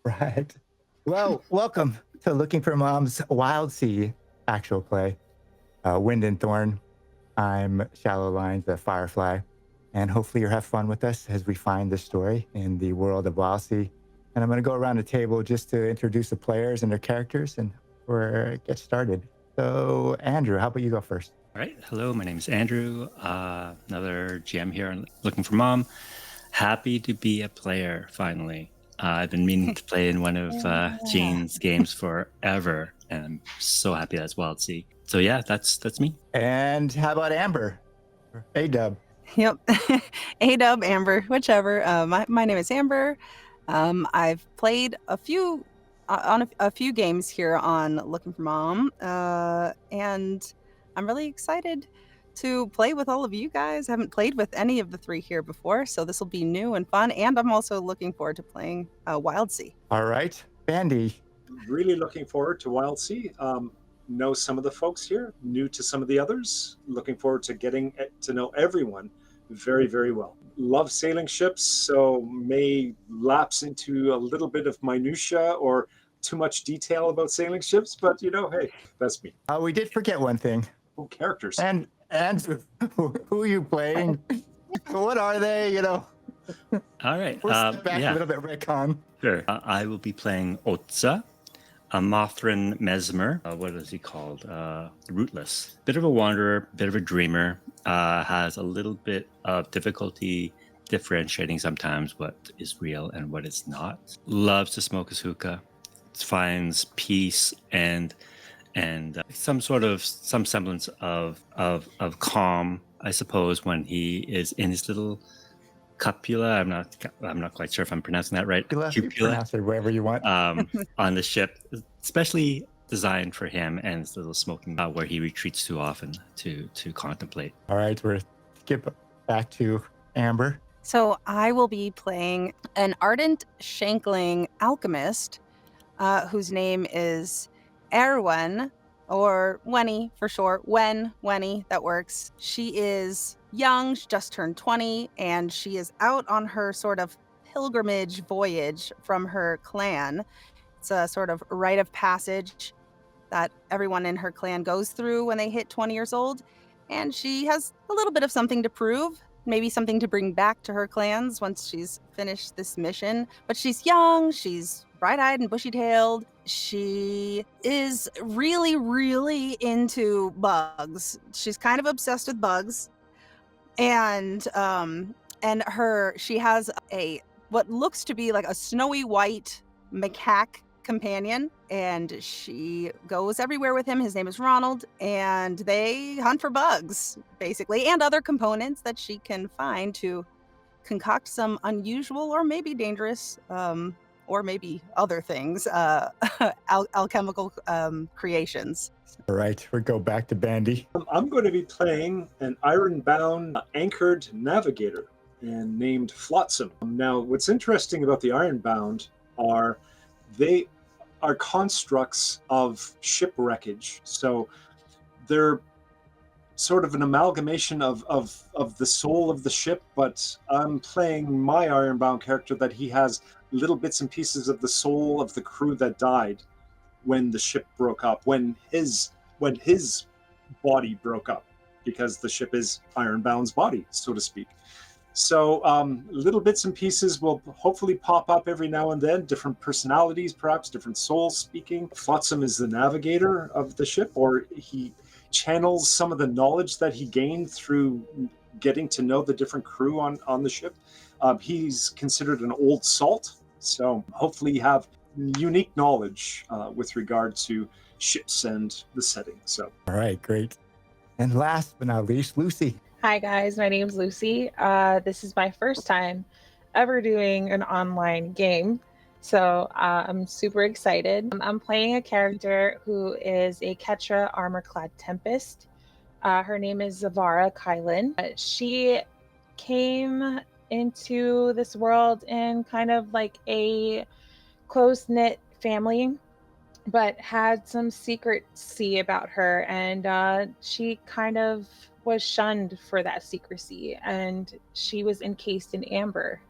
Right. Well, welcome to Looking for Mom's WildSea actual play, Wind and Thorn. I'm ShallowLines, the Firefly, and hopefully you'll have fun with us as we find this story in the world of WildSea. And I'm going to go around the table just to introduce the players and their characters, and we'll get started. So, Andrew, how about you go first? All right. Hello, my name is Andrew, another GM here on Looking for Mom. Happy to be a player, finally. I've been meaning to play in one of Gene's games forever, and I'm so happy that's WildSea. So yeah, that's me. And how about Amber? A-Dub. Yep. A-Dub, Amber, whichever. My name is Amber. I've played a few on a few games here on Looking for Mom, and I'm really excited to play with all of you guys. I haven't played with any of the three here before, so this will be new and fun, and I'm also looking forward to playing WildSea. All right. Bandy. Really looking forward to WildSea. Know some of the folks here, new to some of the others. Looking forward to getting to know everyone very, very well. Love sailing ships, so may lapse into a little bit of minutia or too much detail about sailing ships, but hey, that's me. We did forget one thing. Oh, characters. And who are you playing? What are they? All right. We'll step back a little bit, retcon. Sure. I will be playing Otz-Za, a Mothryn Mesmer. What is he called? Rootless. Bit of a wanderer, bit of a dreamer. Has a little bit of difficulty differentiating sometimes what is real and what is not. Loves to smoke his hookah. Finds peace and some semblance of calm, I suppose, when he is in his little cupula. I'm not quite sure if I'm pronouncing that right. You pronounce it wherever you want. On the ship, especially designed for him and his little smoking where he retreats too often to contemplate. All right, we're skip back to Amber. So I will be playing an Ardent Shankling Alchemist, whose name is Erwen, or Wenny for short. Wenny, that works. She is young, she just turned 20, and she is out on her sort of pilgrimage voyage from her clan. It's a sort of rite of passage that everyone in her clan goes through when they hit 20 years old. And she has a little bit of something to prove, maybe something to bring back to her clans once she's finished this mission. But she's young, she's bright-eyed and bushy-tailed. She is really, really into bugs. She's kind of obsessed with bugs. And she has what looks to be like a snowy white macaque companion, and she goes everywhere with him. His name is Ronald, and they hunt for bugs, basically, and other components that she can find to concoct some unusual or maybe dangerous or maybe other things, alchemical creations. All right, we'll go back to Bandy. I'm going to be playing an Ironbound anchored Navigator and named Flot-Sam. Now, what's interesting about the Ironbound are they are constructs of ship wreckage. So they're sort of an amalgamation of the soul of the ship, but I'm playing my Ironbound character that he has little bits and pieces of the soul of the crew that died when the ship broke up, when his body broke up, because the ship is Ironbound's body, so to speak. So little bits and pieces will hopefully pop up every now and then, different personalities, perhaps different souls speaking. Flot-Sam is the navigator of the ship, or he channels some of the knowledge that he gained through getting to know the different crew on the ship. He's considered an old salt, so hopefully you have unique knowledge with regard to ships and the setting. So, all right, great. And last but not least, Lucy. Hi guys, my name's Lucy. This is my first time ever doing an online game, so I'm super excited. I'm playing a character who is a Ketra armor-clad Tempest. Her name is Zavara Kylan. She came into this world in kind of like a close-knit family, but had some secrecy about her, and she kind of was shunned for that secrecy, and she was encased in amber,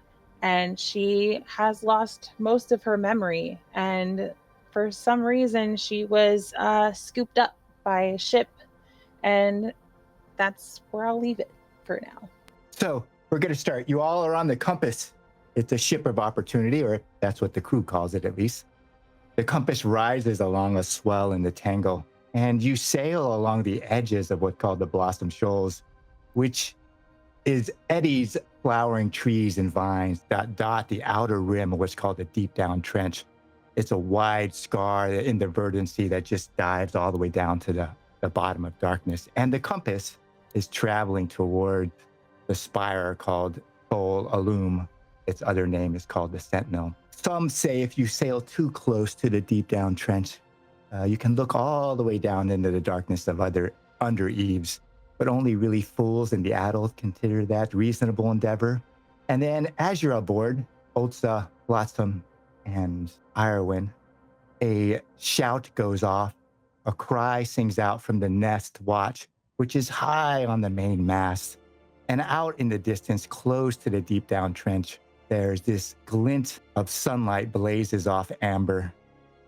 and she has lost most of her memory, and for some reason she was scooped up by a ship, and that's where I'll leave it for now. So we're going to start. You all are on the Compass. It's a ship of opportunity, or that's what the crew calls it, at least. The Compass rises along a swell in the Tangle, and you sail along the edges of what's called the Blossom Shoals, which is eddies, flowering trees and vines that dot the outer rim of what's called the Deep Down Trench. It's a wide scar in the verdant sea that just dives all the way down to the bottom of darkness. And the Compass is traveling toward the spire called Thol Alum. Its other name is called the Sentinel. Some say if you sail too close to the Deep Down Trench, you can look all the way down into the darkness of other under eaves, but only really fools and the adult consider that reasonable endeavor. And then as you're aboard, Otz-Za, Flot-Sam, and Irwin, a shout goes off. A cry sings out from the Nest Watch, which is high on the main mast. And out in the distance, close to the Deep Down Trench, there's this glint of sunlight blazes off amber.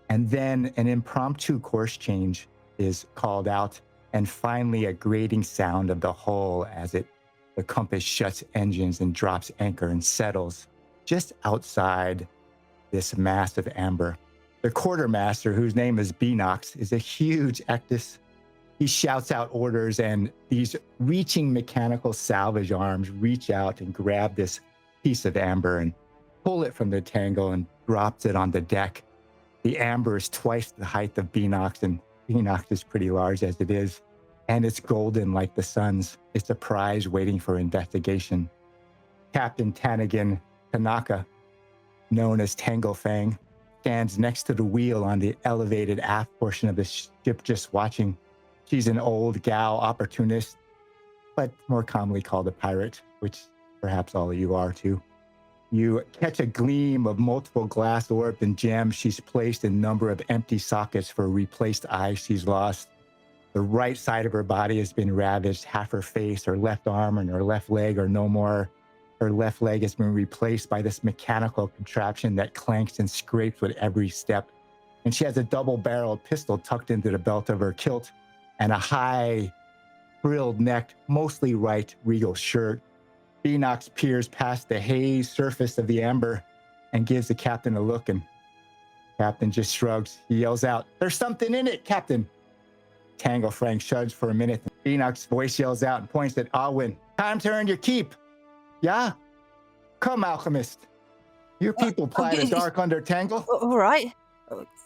And then an impromptu course change is called out, and finally a grating sound of the hull as the Compass shuts engines and drops anchor and settles just outside this mass of amber. The quartermaster, whose name is Beanox, is a huge ectus. He shouts out orders, and these reaching mechanical salvage arms reach out and grab this piece of amber and pull it from the tangle and drops it on the deck. The amber is twice the height of Beanox, and Beanox is pretty large as it is, and it's golden like the sun's. It's a prize waiting for investigation. Captain Tanagan Tanaka, known as TangleFang, stands next to the wheel on the elevated aft portion of the ship, just watching. She's an old gal opportunist, but more commonly called a pirate, which perhaps all of you are too. You catch a gleam of multiple glass orbs and gems she's placed in a number of empty sockets for replaced eyes she's lost. The right side of her body has been ravaged. Half her face, her left arm, and her left leg are no more. Her left leg has been replaced by this mechanical contraption that clanks and scrapes with every step. And she has a double-barreled pistol tucked into the belt of her kilt and a high, frilled-necked, mostly white regal shirt. Beanox peers past the haze surface of the amber and gives the captain a look, and captain just shrugs. He yells out, "There's something in it, Captain." TangleFang shrugs for a minute. Beanox's voice yells out and points at Alwyn. "Time to earn your keep. Yeah? Come, Alchemist. Your people ply the dark under Tangle." All right.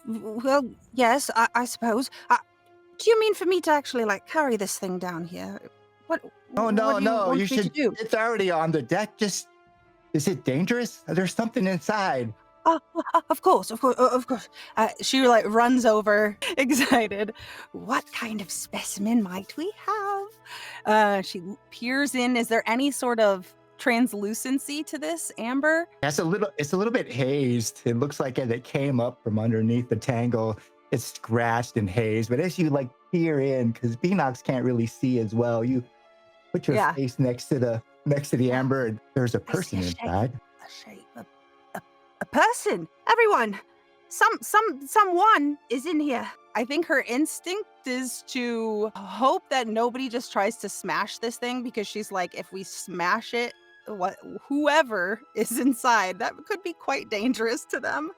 Well, yes, I suppose. Do you mean for me to actually, carry this thing down here? What? Oh, no, what do no. want You me to should. do? It's already on the deck. Just, is it dangerous? There's something inside. Of course. She runs over, excited. What kind of specimen might we have? She peers in. Is there any sort of translucency to this amber? It's a little bit hazed. It looks like it came up from underneath the tangle. It's scratched and hazed. But as you peer in, because Beanox can't really see as well, you put your face next to the amber, and there's a person inside. A person. Everyone. Someone is in here. I think her instinct is to hope that nobody just tries to smash this thing, because she's like, if we smash it, whoever is inside, that could be quite dangerous to them.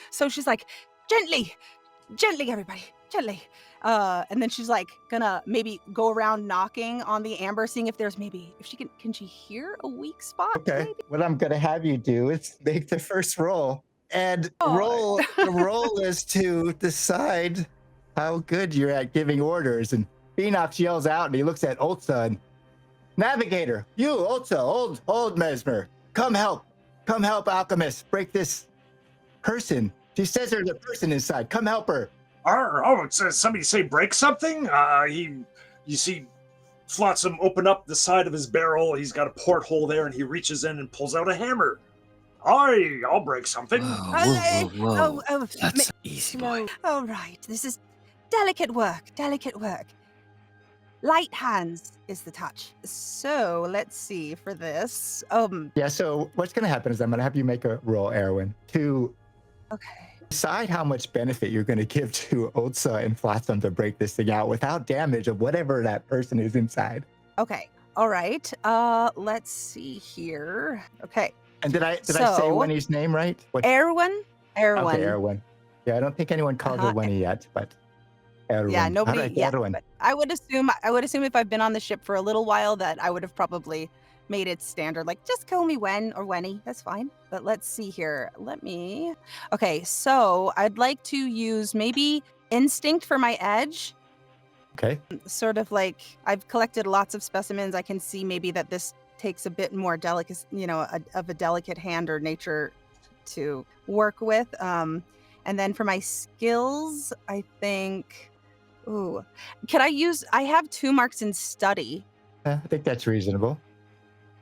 So she's like, gently, everybody, gently. And then she's gonna maybe go around knocking on the amber, seeing if there's if she can she hear a weak spot? Okay. Maybe? What I'm gonna have you do is make the first roll. And the roll is to decide how good you're at giving orders. And Beanox yells out, and he looks at Otz-Za and, "Navigator, you, Otz-Za, old Mesmer, come help Alchemist break this person. She says there's a person inside. Come help her." Somebody say break something? You see Flot-Sam open up the side of his barrel. He's got a porthole there, and he reaches in and pulls out a hammer. I'll break something. Whoa. That's easy, boy. All right, this is delicate work. Light hands is the touch. So let's see for this. Yeah, so what's going to happen is I'm going to have you make a roll, Erwin, to Okay. decide how much benefit you're going to give to Otz-Za and Flot-Sam to break this thing out without damage of whatever that person is inside. Okay. All right. Let's see here. Okay. And did I say So- Wenny's name right? Erwin. Okay, Erwin. Yeah, I don't think anyone called her Uh-huh. Wenny yet, but Erwin. Yeah, nobody. All right, Yeah, Erwin. but I would assume if I've been on the ship for a little while that I would have probably made it standard, like just call me Wen or Wenny. That's fine. But let's see here. Okay, so I'd like to use maybe instinct for my edge. Okay. Sort of like I've collected lots of specimens. I can see maybe that this takes a bit more delicate, of a delicate hand or nature to work with. And then for my skills, I think, I have 2 marks in study. I think that's reasonable.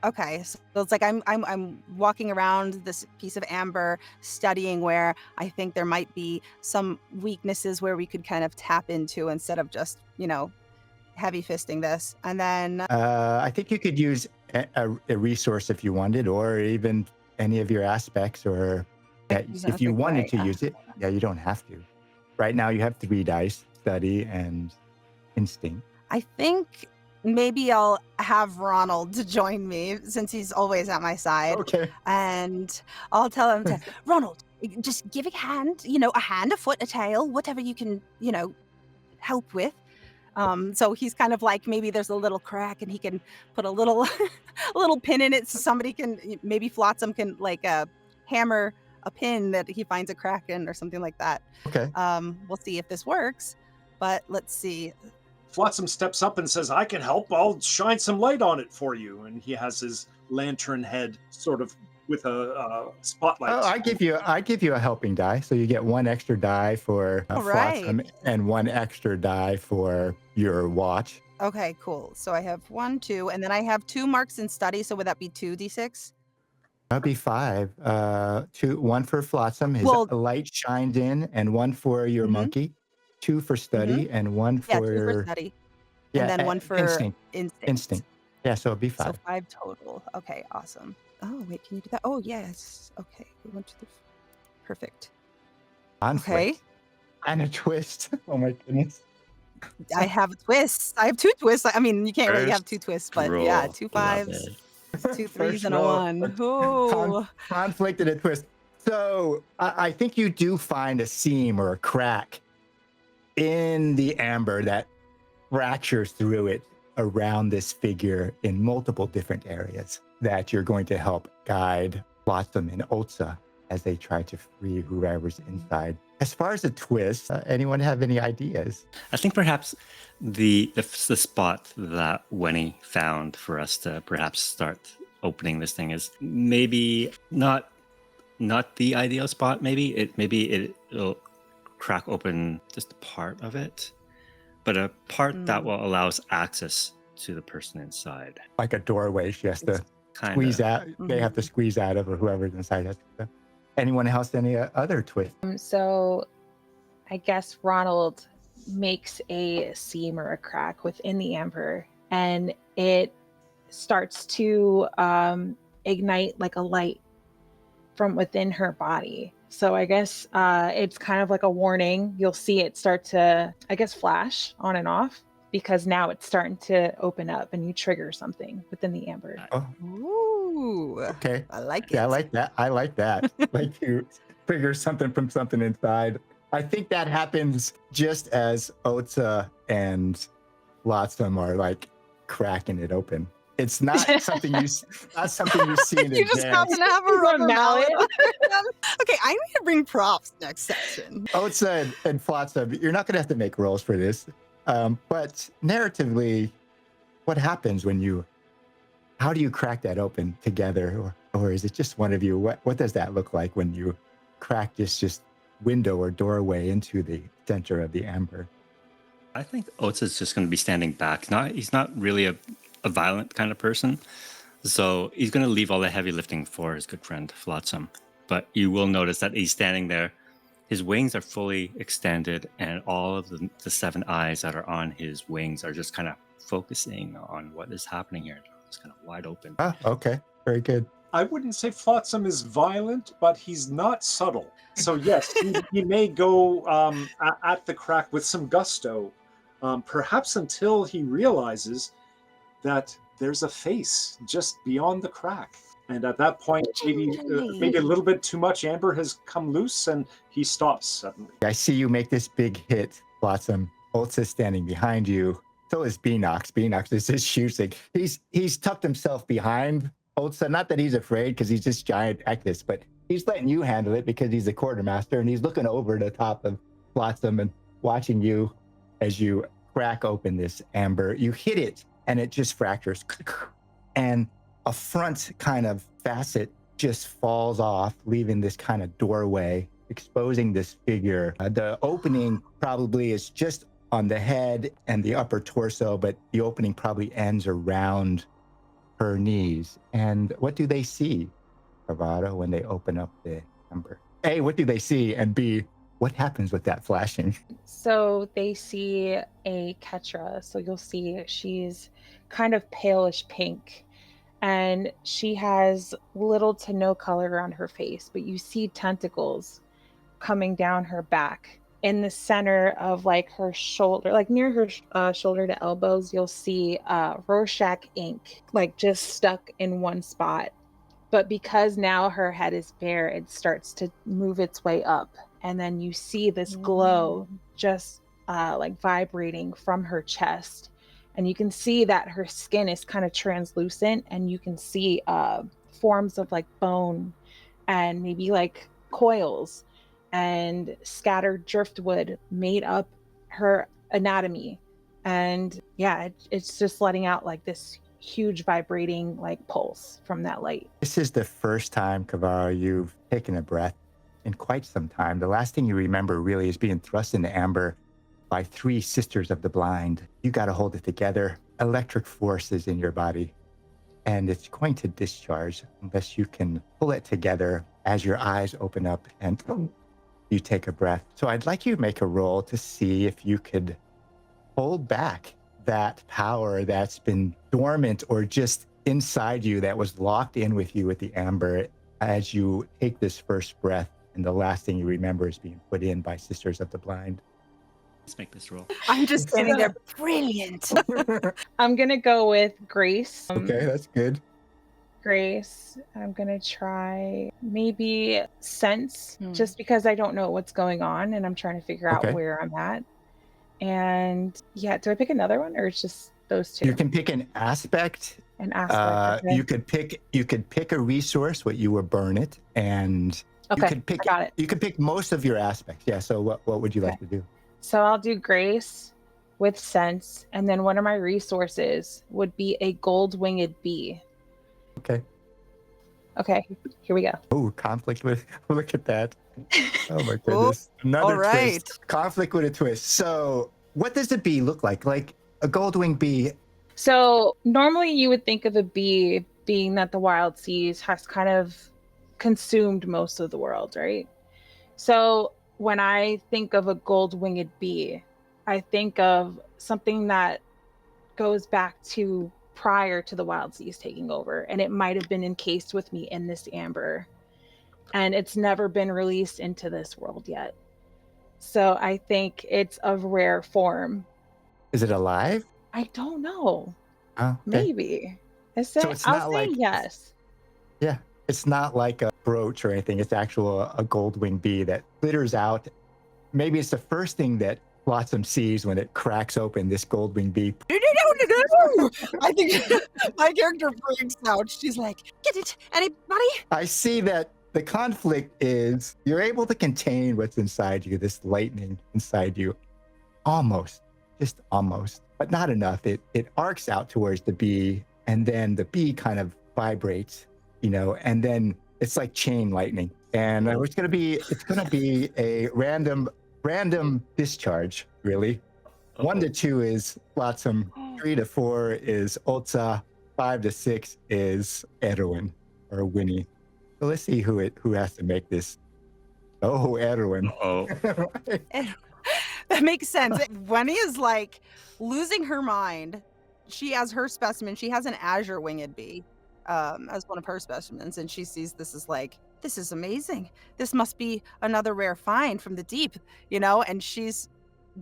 Okay, so it's like I'm walking around this piece of amber, studying where I think there might be some weaknesses where we could kind of tap into instead of just heavy fisting this. And then I think you could use a resource if you wanted, or even any of your aspects, or if you wanted to use it. Yeah, you don't have to. Right now you have 3 dice, study and instinct. I think maybe I'll have Ronald to join me since he's always at my side. Okay. And I'll tell him to, Ronald, just give a hand, a hand, a foot, a tail, whatever you can, help with. So he's kind of like, maybe there's a little crack and he can put a little a little pin in it so somebody can, maybe Flot-Sam can like hammer a pin that he finds a crack in or something like that. Okay. We'll see if this works, but let's see. Flot-Sam steps up and says, I can help. I'll shine some light on it for you. And he has his lantern head sort of with a spotlight. Oh, I give you a helping die, so you get 1 extra die for Flot-Sam and 1 extra die for your watch. Okay, cool. So I have 1, 2, and then I have 2 marks in study. So would that be 2d6? That'd be 5. 1 for Flot-Sam, his light shined in, and 1 for your monkey. 2 for study and 1 for 2 for study. And then 1 for instinct. Yeah, so it'd be 5. So 5 total. Okay, awesome. Oh, wait, can you do that? Oh, yes. Okay. 1, 2, 3. Perfect. Conflict. Okay. And a twist. Oh my goodness. I have a twist. I have 2 twists. I mean, you can't really have 2 twists, but yeah, 2 5s, 2 3s, and a 1. Ooh. Conflict and a twist. So I think you do find a seam or a crack in the amber that fractures through it around this figure in multiple different areas that you're going to help guide Flot-Sam and Otz-Za as they try to free whoever's inside. As far as the twist, anyone have any ideas? I think perhaps the spot that Wenny found for us to perhaps start opening this thing is maybe not the ideal spot. Maybe it'll crack open just a part of it, but a part that will allow us access to the person inside. Like a doorway, she has to squeeze out. They have to squeeze out of, or whoever's inside has to. Anyone else? Any other twist? So I guess Ronald makes a seam or a crack within the amber, and it starts to ignite like a light from within her body. So I guess it's kind of like a warning. You'll see it start to, I guess, flash on and off, because now it's starting to open up and you trigger something within the amber. Oh. Ooh. Okay. I like it. Yeah, I like that. Like you trigger something from something inside. I think that happens just as Otz-Za and Flot-Sam are like cracking it open. It's not something you see in You just happen to have a rubber mallet. Okay, I need to bring props next session. Otz-Za and Flot-Sam, you're not going to have to make rolls for this. But narratively, what happens how do you crack that open together? Or is it just one of you? What does that look like when you crack this window or doorway into the center of the amber? I think Otz-Za's just going to be standing back. He's not really a violent kind of person. So he's going to leave all the heavy lifting for his good friend, Flot-Sam. But you will notice that he's standing there. His wings are fully extended, and all of the 7 eyes that are on his wings are just kind of focusing on what is happening here. It's kind of wide open. Ah, okay. Very good. I wouldn't say Flot-Sam is violent, but he's not subtle. So yes, he may go at the crack with some gusto, perhaps until he realizes that there's a face just beyond the crack. And at that point, maybe a little bit too much amber has come loose, and he stops suddenly. I see you make this big hit, Blossom. Otz-Za standing behind you. So is Beanox. Beanox is just shooting. He's tucked himself behind Otz-Za. Not that he's afraid, because he's just giant Ektis, but he's letting you handle it because he's the quartermaster, and he's looking over the top of Blossom and watching you as you crack open this amber. You hit it, and it just fractures. And a front kind of facet just falls off, leaving this kind of doorway, exposing this figure. The opening probably is just on the head and the upper torso, but the opening probably ends around her knees. And what do they see, Zavara, when they open up the amber? A, what do they see? And B, what happens with that flashing? So they see a Ketra. So you'll see she's kind of palish pink, and she has little to no color on her face, but you see tentacles coming down her back. In the center of like her shoulder, like near her shoulder to elbows, you'll see Rorschach ink, like just stuck in one spot. But because now her head is bare, it starts to move its way up. And then you see this glow just like vibrating from her chest. And you can see that her skin is kind of translucent, and you can see forms of like bone and maybe like coils and scattered driftwood made up her anatomy. And yeah, it's just letting out like this huge vibrating like pulse from that light. This is the first time, Zavara, you've taken a breath in quite some time. The last thing you remember really is being thrust into amber by 3 sisters of the blind. You got to hold it together. Electric force is in your body, and it's going to discharge unless you can pull it together as your eyes open up and you take a breath. So I'd like you to make a roll to see if you could hold back that power that's been dormant or just inside you, that was locked in with you with the amber, as you take this first breath, and the last thing you remember is being put in by Sisters of the Blind. Let's make this roll. I'm just standing there. Brilliant. I'm gonna go with Grace. Okay, that's good. Grace. I'm gonna try maybe Sense, just because I don't know what's going on and I'm trying to figure out where I'm at. And yeah, do I pick another one, or it's just those 2? You can pick an aspect. An aspect. Okay. You could pick a resource, what you would burn it, and you could pick. I got it. You could pick most of your aspects. Yeah. So what would you like to do? So I'll do Grace with Sense, and then one of my resources would be a gold-winged bee. Okay, here we go. Oh, conflict with, look at that. Oh my goodness. Another twist. Conflict with a twist. So what does a bee look like? Like a gold-winged bee? So normally you would think of a bee being that the WildSea has kind of consumed most of the world, right? So when I think of a gold-winged bee, I think of something that goes back to prior to the WildSea taking over, and it might have been encased with me in this amber, and it's never been released into this world yet. So I think it's of rare form. Is it alive? I don't know. Oh, okay. Maybe. I'll say yes. Yeah, it's not like a brooch or anything. It's actual a gold-winged bee that glitters out. Maybe it's the first thing that Flot-Sam sees when it cracks open this gold-winged bee. No. I think my character freaks out. She's like, get it, anybody? I see that the conflict is you're able to contain what's inside you, this lightning inside you. Almost, just almost, but not enough. It arcs out towards the bee, and then the bee kind of vibrates, and then it's like chain lightning. And it's gonna be a random discharge, really. 1 to 2 is Flot-Sam, 3 to 4 is Otz-Za, 5 to 6 is Erwin or Wenny. So let's see who has to make this. Oh, Erwin. Oh. That makes sense. Wenny is like losing her mind, she has her specimen. She has an azure winged bee as one of her specimens, and she sees this as like, this is amazing. This must be another rare find from the deep, you know. And she's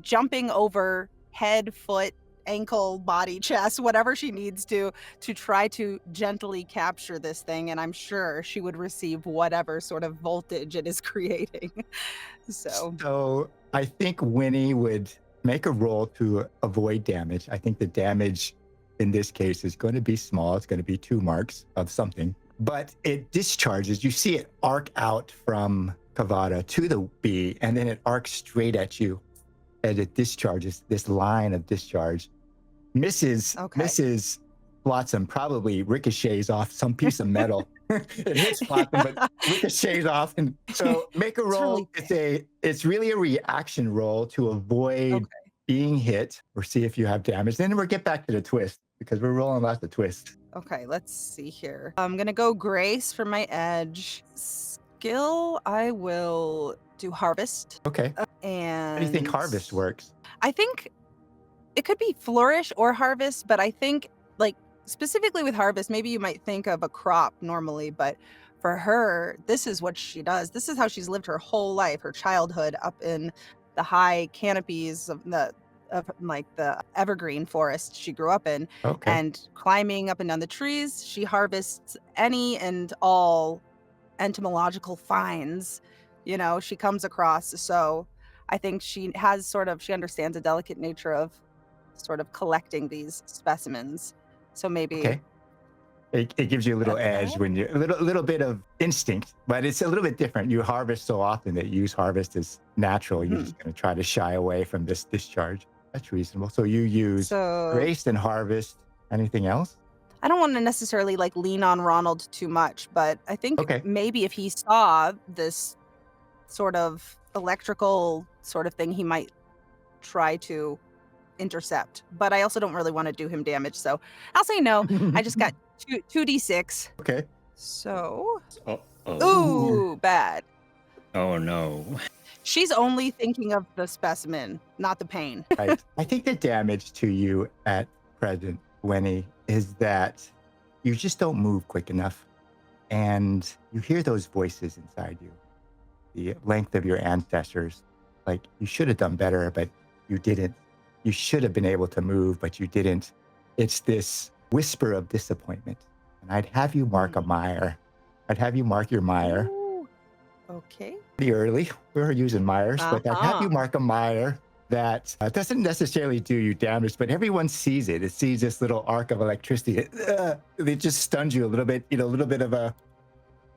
jumping over head, foot, ankle, body, chest, whatever she needs to try to gently capture this thing. And I'm sure she would receive whatever sort of voltage it is creating. So I think Winnie would make a roll to avoid damage. I think the damage in this case is going to be small. It's going to be 2 marks of something, but it discharges. You see it arc out from Kavada to the bee, and then it arcs straight at you. And it discharges, this line of discharge. Mrs. Flot-Sam probably ricochets off some piece of metal. It hits Flot-Sam, but ricochets off. And so make a roll. It's really a reaction roll to avoid being hit, or see if you have damage. Then we'll get back to the twist, because we're rolling lots of twists. Okay, let's see here. I'm gonna go Grace for my edge. Skill, I will do Harvest. Okay. And How do you think Harvest works? I think it could be Flourish or Harvest, but I think, like, specifically with Harvest, maybe you might think of a crop normally, but for her, this is what she does. This is how she's lived her whole life, her childhood, up in the high canopies of the evergreen forest she grew up in, and climbing up and down the trees. She harvests any and all entomological finds, you know, she comes across. So I think she understands the delicate nature of sort of collecting these specimens. So maybe it gives you a little edge when you a little bit of instinct, but it's a little bit different. You harvest so often that you use Harvest as natural. You're just going to try to shy away from this discharge. That's reasonable. So you use Grace and Harvest. Anything else? I don't want to necessarily like lean on Ronald too much, but I think maybe if he saw this sort of electrical sort of thing, he might try to intercept. But I also don't really want to do him damage, so I'll say no. I just got 2d6. Okay. So, ooh, bad. Oh no. She's only thinking of the specimen, not the pain. Right. I think the damage to you at present, Wenny, is that you just don't move quick enough, and you hear those voices inside you. The length of your ancestors, like, you should have done better, but you didn't. You should have been able to move, but you didn't. It's this whisper of disappointment. And I'd have you mark a mire. I'd have you mark your mire. Ooh, okay. Pretty early. We were using mires, but I'd have you mark a mire that doesn't necessarily do you damage, but everyone sees it. It sees this little arc of electricity. It just stuns you a little bit, a little bit of a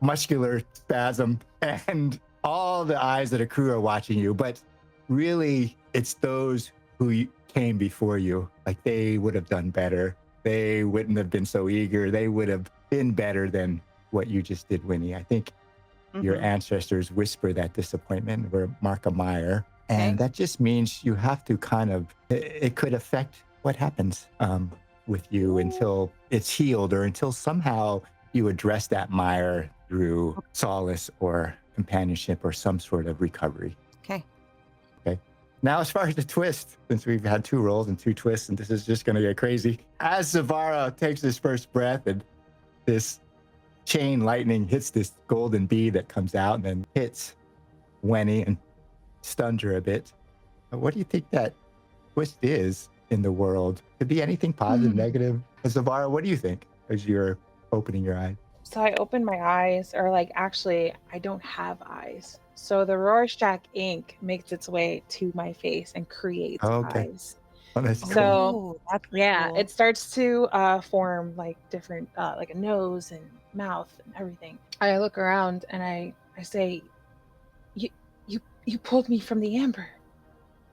muscular spasm, and all the eyes of the crew are watching you. But really, it's those who came before you. Like, they would have done better. They wouldn't have been so eager. They would have been better than what you just did, Winnie. I think your ancestors whisper that disappointment or mark a mire. And that just means you have to kind of, it could affect what happens with you until it's healed, or until somehow you address that mire through solace or companionship or some sort of recovery. Okay. Now, as far as the twist, since we've had 2 rolls and 2 twists, and this is just going to get crazy, as Zavara takes his first breath and this chain lightning hits this golden bee that comes out and then hits Wenny and stuns her a bit. What do you think that twist is in the world? Could be anything positive, negative. Zavara, what do you think as you're opening your eyes? So I open my eyes, or like, actually, I don't have eyes. So the Rorschach ink makes its way to my face and creates eyes. Oh, that's so that's cool. It starts to form like different, like a nose and mouth and everything. I look around and I say, you pulled me from the amber.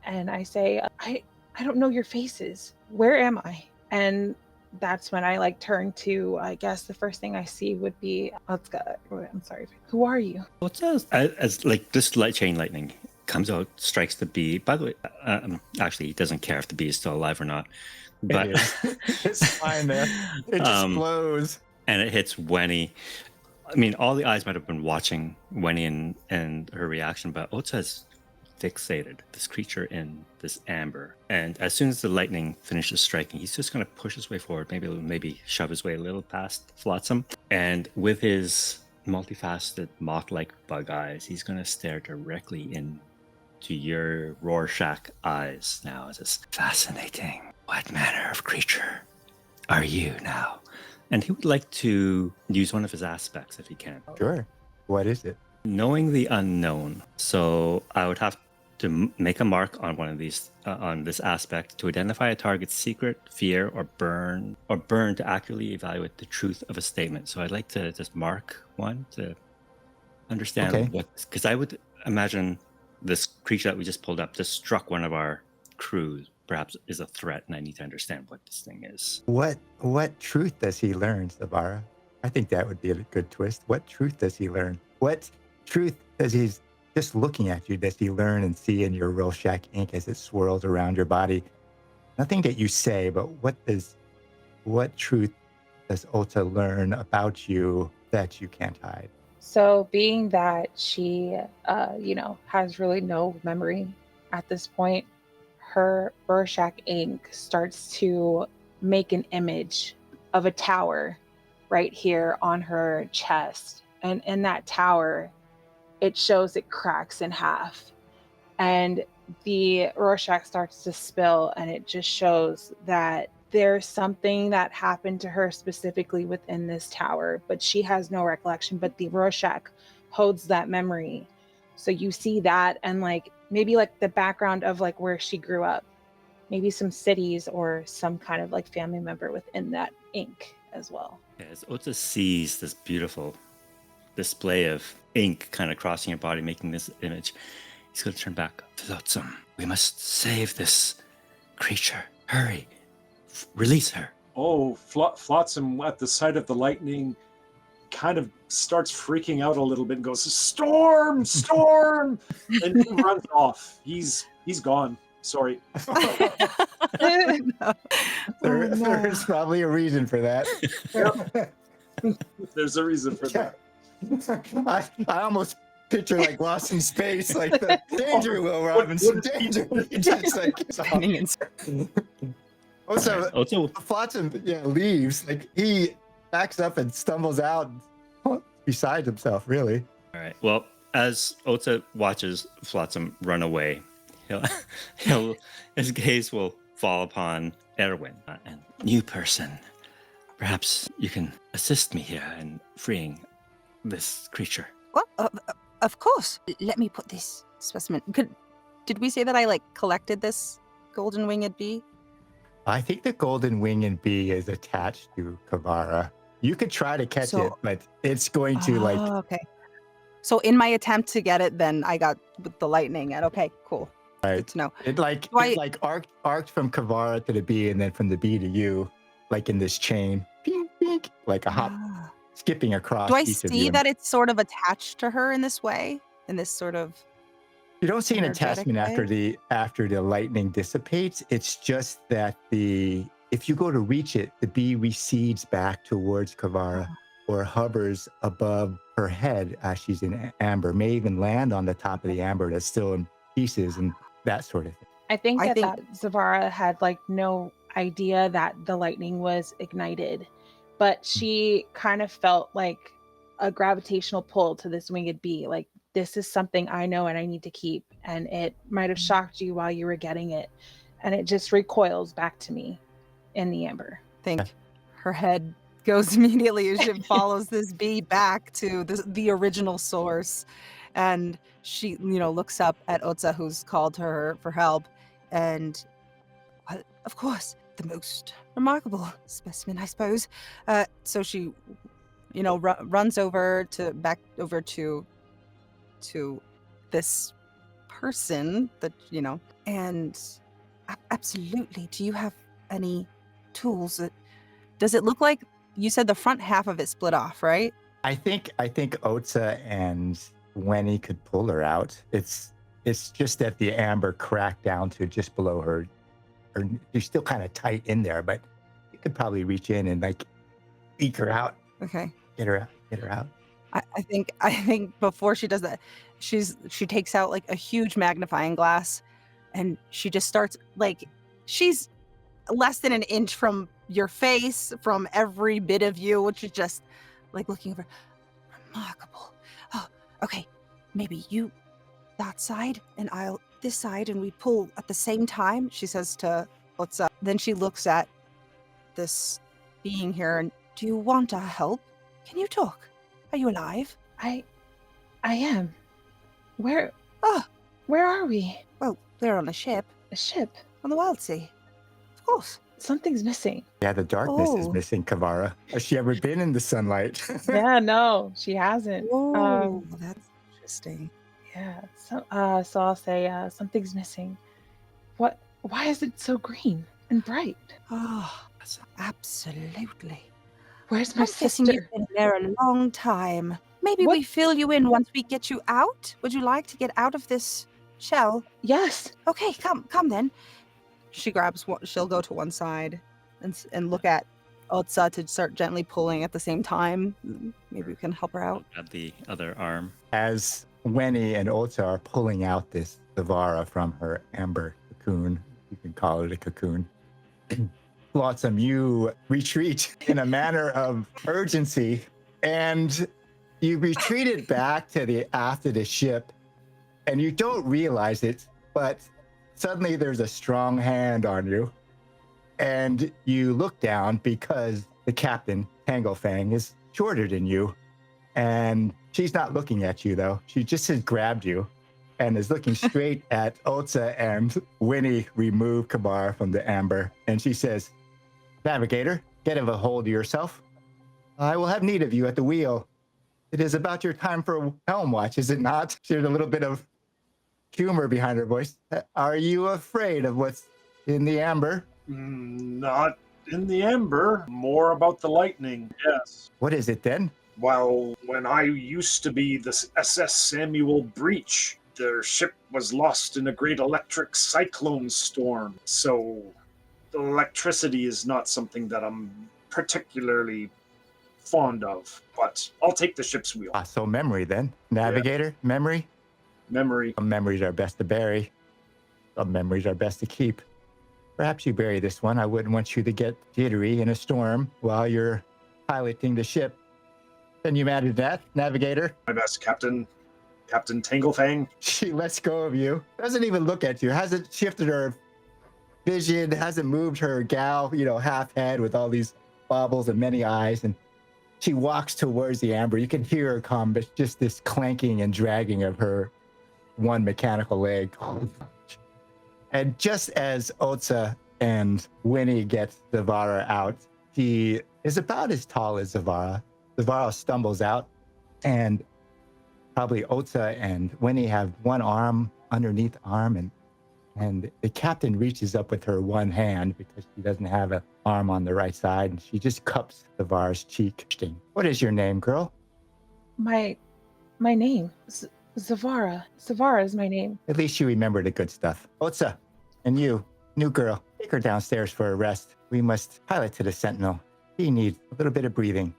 And I say, I don't know your faces. Where am I? And that's when I like turn to, I guess the first thing I see would be Otz-Za. I'm sorry. Who are you? Otz-Za, as like this chain lightning comes out, strikes the bee. By the way, actually, he doesn't care if the bee is still alive or not. But it's fine, man. It just blows. And it hits Wenny. I mean, all the eyes might have been watching Wenny and her reaction, but Otz-Za's fixated, this creature in this amber. And as soon as the lightning finishes striking, he's just going to push his way forward, maybe shove his way a little past Flot-Sam. And with his multifaceted moth-like bug eyes, he's going to stare directly into your Rorschach eyes now. As this fascinating, what manner of creature are you now? And he would like to use one of his aspects if he can. Sure. What is it? Knowing the unknown. So I would have to make a mark on one of these, on this aspect, to identify a target's secret, fear, or burn to accurately evaluate the truth of a statement. So I'd like to just mark one to understand what, because I would imagine this creature that we just pulled up just struck one of our crews, perhaps is a threat, and I need to understand what this thing is. What truth does he learn, Zavara? I think that would be a good twist. What truth does he learn? What truth does he, just looking at you, does he learn and see in your Rorschach ink as it swirls around your body? Nothing that you say, but what truth does Otz-Za learn about you that you can't hide? So being that she, has really no memory at this point, her Rorschach ink starts to make an image of a tower right here on her chest. And in that tower, it shows it cracks in half. And the Rorschach starts to spill, and it just shows that there's something that happened to her specifically within this tower, but she has no recollection, but the Rorschach holds that memory. So you see that, and maybe the background of where she grew up, maybe some cities or some kind of family member within that ink as well. As Otz-Za sees this beautiful display of ink kind of crossing your body, making this image, he's going to turn back. Flot-Sam, we must save this creature. Hurry. Release her. Oh, Flot-Sam at the sight of the lightning kind of starts freaking out a little bit and goes, "Storm! Storm!" and he runs off. He's gone. Sorry. There's probably a reason for that. There's a reason for that. I almost picture Lost in Space, the danger, Will Robinson, danger. Just spinning in circles. Also, Flot-Sam leaves. He backs up and stumbles out beside himself, really. All right. Well, as Otz-Za watches Flot-Sam run away, his gaze will fall upon Erwin. And new person, perhaps you can assist me here in freeing this creature. Well, of course. Let me put this specimen. Did we say that I collected this golden winged bee? I think the golden winged bee is attached to Kavara. You could try to catch it, but it's going to okay. So in my attempt to get it, then I got with the lightning. And okay, cool. Right. Good to know. It arced from Kavara to the bee, and then from the bee to you, in this chain, ping, ping, like a hop, skipping across. Do I each of see you. that it's sort of attached to her in this way? In this sort of You don't see an attachment energetic after the lightning dissipates. It's just that if you go to reach it, the bee recedes back towards Kavara or hovers above her head as she's in amber, may even land on the top of the amber that's still in pieces and that sort of thing. I think that Zavara had no idea that the lightning was ignited, but she kind of felt a gravitational pull to this winged bee. This is something I know and I need to keep. And it might have shocked you while you were getting it. And it just recoils back to me in the amber. I think her head goes immediately as she follows this bee back to the original source. And she, looks up at Otz-Za, who's called her for help. And, well, of course, the most remarkable specimen, I suppose. So she, runs over to this person that, and absolutely, do you have any tools? Does it look like, you said the front half of it split off, right? I think Otz-Za and Wenny could pull her out. It's just that the amber cracked down to just below her. You're still kind of tight in there, but you could probably reach in and eke her out. Okay. Get her out. I think before she does that, she takes out like a huge magnifying glass, and she just starts like she's less than an inch from your face, from every bit of you, which is just like looking over. Remarkable. Oh, okay. Maybe you that side and I'll this side, and we pull at the same time, she says to Otz-Za. Then she looks at this being here, and do you want our help? Can you talk? Are you alive? I am. Where Ah, where are we? well, we're on a ship A ship. on the WildSea. Of course. Something's missing. Yeah, the darkness is Oh. missing Zavara. Has she ever been in the sunlight? Yeah, no, she hasn't. Oh, that's interesting. Yeah. So I'll say something's missing. Why is it so green and bright? Oh, absolutely. Where's my I'm guessing sister? you've been there a long time. Maybe What? we fill you in once we get you out? Would you like to get out of this shell? Yes. Okay, come then. She'll go to one side and look at Otz-Za to start gently pulling at the same time. Maybe we can help her out. Grab the other arm. As Wenny and Otz-Za are pulling out this Zavara from her amber cocoon, you can call it a cocoon. Flot-Sam, you retreat in a manner of urgency, and you retreated back to the aft of the ship, and you don't realize it, but suddenly there's a strong hand on you, and you look down because the captain, TangleFang, is shorter than you, and she's not looking at you though. She just has grabbed you and is looking straight at Otz-Za, and Wenny removed Kabar from the amber, and she says, Navigator, get a hold of yourself. I will have need of you at the wheel. It is about your time for helm watch, is it not? She had a little bit of humor behind her voice. Are you afraid of what's in the amber? Not in the amber. More about the lightning. Yes. What is it then? Well, when I used to be the SS Samuel Breach, their ship was lost in a great electric cyclone storm. So electricity is not something that I'm particularly fond of, but I'll take the ship's wheel. So memory then. Navigator, memory? Memory. Some memories are best to bury. Some memories are best to keep. Perhaps you bury this one. I wouldn't want you to get jittery in a storm while you're piloting the ship. Can you manage that, Navigator? My best, Captain TangleFang. She lets go of you. Doesn't even look at you. Hasn't shifted her vision. Hasn't moved her gal, half head with all these baubles and many eyes. And she walks towards the amber. You can hear her come, but just this clanking and dragging of her one mechanical leg. And just as Otz-Za and Wenny get Zavara out, he is about as tall as Zavara. Zavara stumbles out, and probably Otz-Za and Wenny have one arm underneath arm, and the captain reaches up with her one hand because she doesn't have an arm on the right side, and she just cups Zavara's cheek. What is your name, girl? My name. Zavara. Zavara is my name. At least you remember the good stuff. Otz-Za, and you, new girl, take her downstairs for a rest. We must pilot to the Sentinel. He needs a little bit of breathing.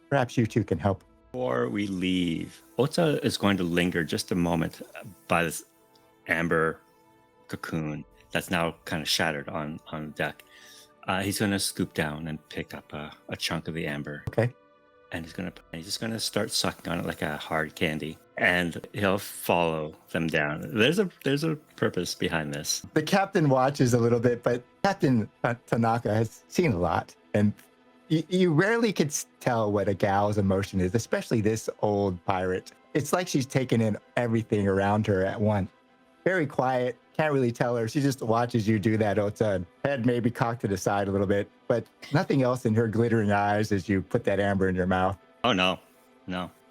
Perhaps you two can help. Before we leave, Otz-Za is going to linger just a moment by this amber cocoon that's now kind of shattered on the deck. He's going to scoop down and pick up a chunk of the amber. Okay. And he's just gonna start sucking on it like a hard candy, and he'll follow them down. There's a purpose behind this. The captain watches a little bit, but Captain Tanaka has seen a lot, and you rarely could tell what a gal's emotion is, especially this old pirate. It's like she's taken in everything around her at once. Very quiet, can't really tell her. She just watches you do that, Otz-Za. Head maybe cocked to the side a little bit, but nothing else in her glittering eyes as you put that amber in your mouth. Oh no.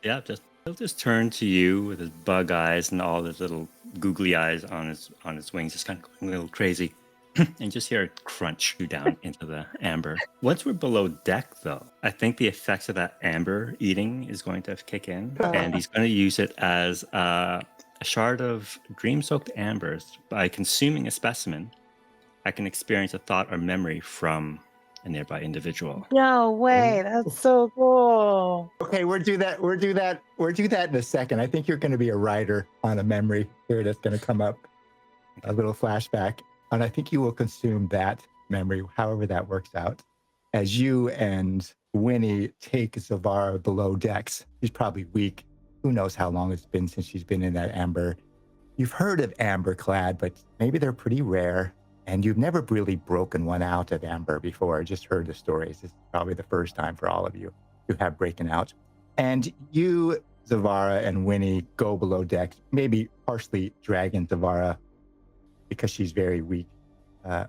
Yeah, he'll just turn to you with his bug eyes and all his little googly eyes on his wings, just kind of going a little crazy, and just hear it crunch you down into the amber. Once we're below deck, though, I think the effects of that amber eating is going to kick in, and he's going to use it as a shard of dream-soaked ambers. By consuming a specimen, I can experience a thought or memory from a nearby individual. No way. That's so cool. Okay, we'll do that in a second. I think you're going to be a writer on a memory here that's going to come up, a little flashback, and I think you will consume that memory, however that works out, as you and Wenny take Zavara below decks. She's probably weak. Who knows how long it's been since she's been in that amber. You've heard of Amberclad, but maybe they're pretty rare, and you've never really broken one out of amber before. Just heard the stories. This is probably the first time for all of you to have breaking out. And you, Zavara, and Wenny go below decks, maybe partially dragging Zavara because she's very weak,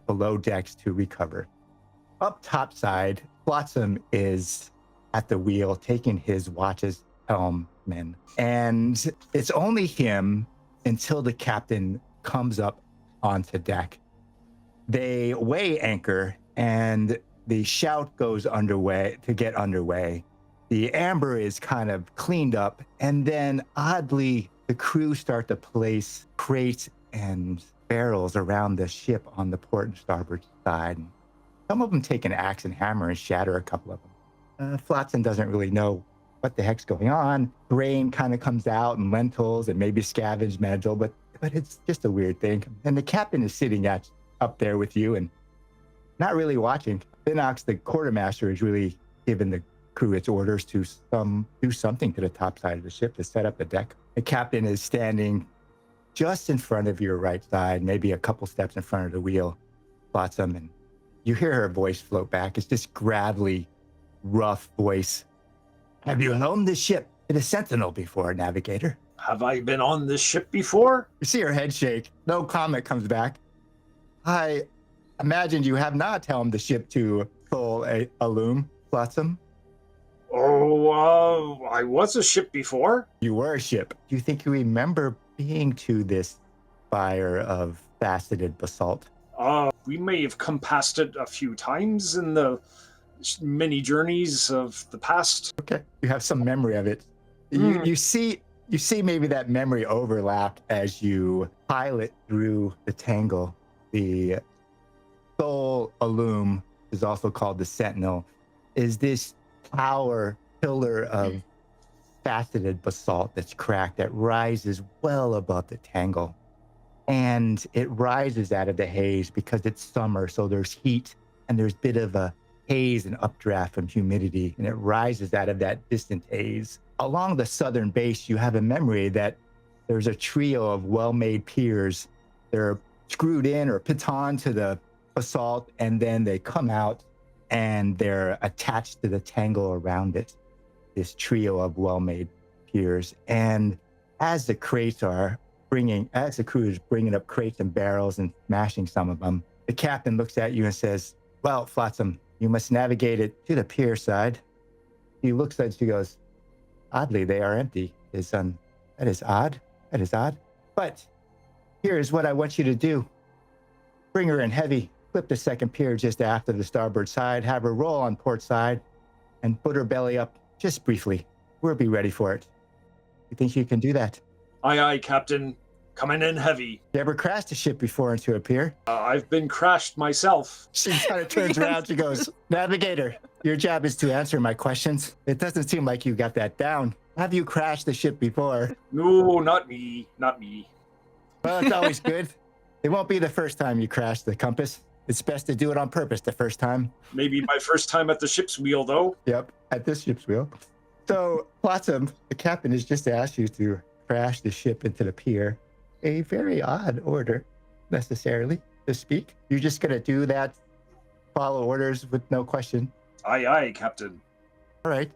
below decks to recover. Up top side, Flot-Sam is at the wheel taking his watch's helmman. And it's only him until the captain comes up onto deck. They weigh anchor and the shout goes underway to get underway. The amber is kind of cleaned up, and then oddly, the crew start to place crates and barrels around the ship on the port and starboard side. Some of them take an axe and hammer and shatter a couple of them. Flot-Sam doesn't really know what the heck's going on. Grain kind of comes out and lentils and maybe scavenged metal, but it's just a weird thing. And the captain is sitting up there with you and not really watching. Binox, the quartermaster, is really giving the crew its orders to do something to the top side of the ship to set up the deck. The captain is standing just in front of your right side, maybe a couple steps in front of the wheel, Flot-Sam, and you hear her voice float back. It's this gravelly, rough voice. Have you helmed this ship to the Sentinel before, Navigator? Have I been on this ship before? You see her head shake. No comment comes back. I imagine you have not helmed the ship to Thol Alum, Flot-Sam. Oh, I was a ship before. You were a ship. Do you think you remember being to this fire of faceted basalt? We may have come past it a few times in the many journeys of the past. Okay, you have some memory of it. You see maybe that memory overlap as you pilot through the Tangle. The Thol Alum is also called the Sentinel, is this pillar of faceted basalt that's cracked that rises well above the Tangle. And it rises out of the haze because it's summer, so there's heat and there's a bit of a haze and updraft from humidity, and it rises out of that distant haze. Along the southern base, you have a memory that there's a trio of well-made piers. They're screwed in or piton to the basalt, and then they come out and they're attached to the Tangle around it, this trio of well-made piers. And as the crew is bringing up crates and barrels and smashing some of them, the captain looks at you and says, well, Flot-Sam, you must navigate it to the pier side. He looks at you, goes, oddly, they are empty. That is odd. That is odd. But here is what I want you to do. Bring her in heavy, flip the second pier just after the starboard side, have her roll on port side, and put her belly up just briefly. We'll be ready for it. You think you can do that? Aye, aye, Captain. Coming in heavy. You ever crashed a ship before into a pier? I've been crashed myself. She kind of turns around. She goes, Navigator, your job is to answer my questions. It doesn't seem like you got that down. Have you crashed the ship before? No, not me. Not me. Well, it's always good. It won't be the first time you crash the compass. It's best to do it on purpose the first time. Maybe my first time at the ship's wheel, though. Yep, at this ship's wheel. So, Flot-Sam, the captain has just asked you to crash the ship into the pier. A very odd order, necessarily, to speak. You're just going to do that, follow orders with no question. Aye, aye, Captain. All right.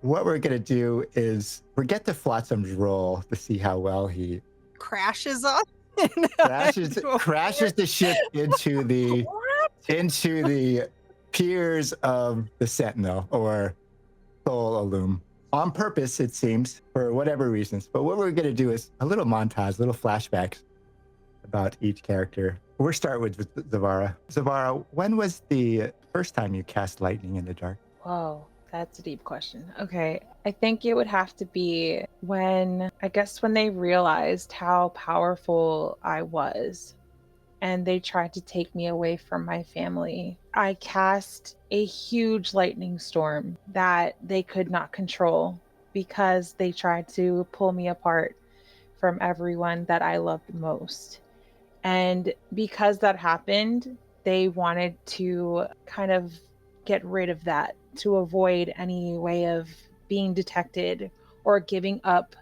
What we're going to do is forget the Flot-Sam's roll to see how well he Crashes off. crashes the ship into the piers of the Sentinel or Thol Alum. On purpose, it seems, for whatever reasons. But what we're going to do is a little montage, little flashbacks about each character. We'll start with Zavara. Zavara, when was the first time you cast lightning in the dark? Whoa, that's a deep question. Okay, I think it would have to be when they realized how powerful I was. and they tried to take me away from my family. I cast a huge lightning storm that they could not control because they tried to pull me apart from everyone that I loved most. And because that happened, they wanted to kind of get rid of that to avoid any way of being detected or giving up,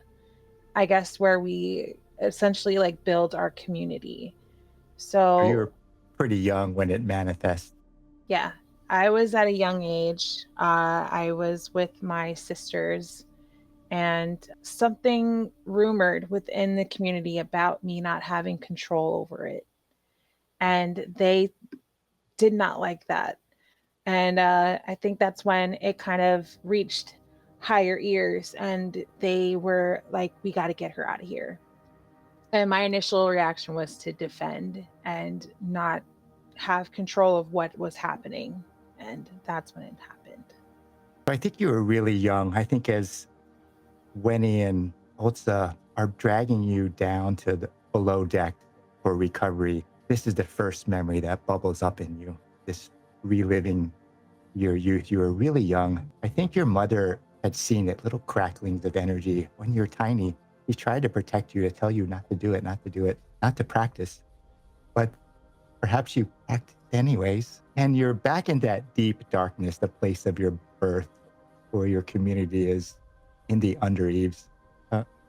I guess, where we essentially like build our community. You So, were pretty young when it manifests. yeah, I was at a young age. I was with my sisters, and something rumored within the community about me not having control over it. And they did not like that. And I think that's when it kind of reached higher ears, and they were like, we got to get her out of here. And my initial reaction was to defend and not have control of what was happening. And that's when it happened. I think you were really young. I think as Wenny and Otz-Za are dragging you down to the below deck for recovery, this is the first memory that bubbles up in you, this reliving your youth. You were really young. I think your mother had seen it, little cracklings of energy when you're tiny. She tried to protect you, to tell you not to do it, not to practice. But perhaps you acted anyways. And you're back in that deep darkness, the place of your birth, where your community is in the undereaves.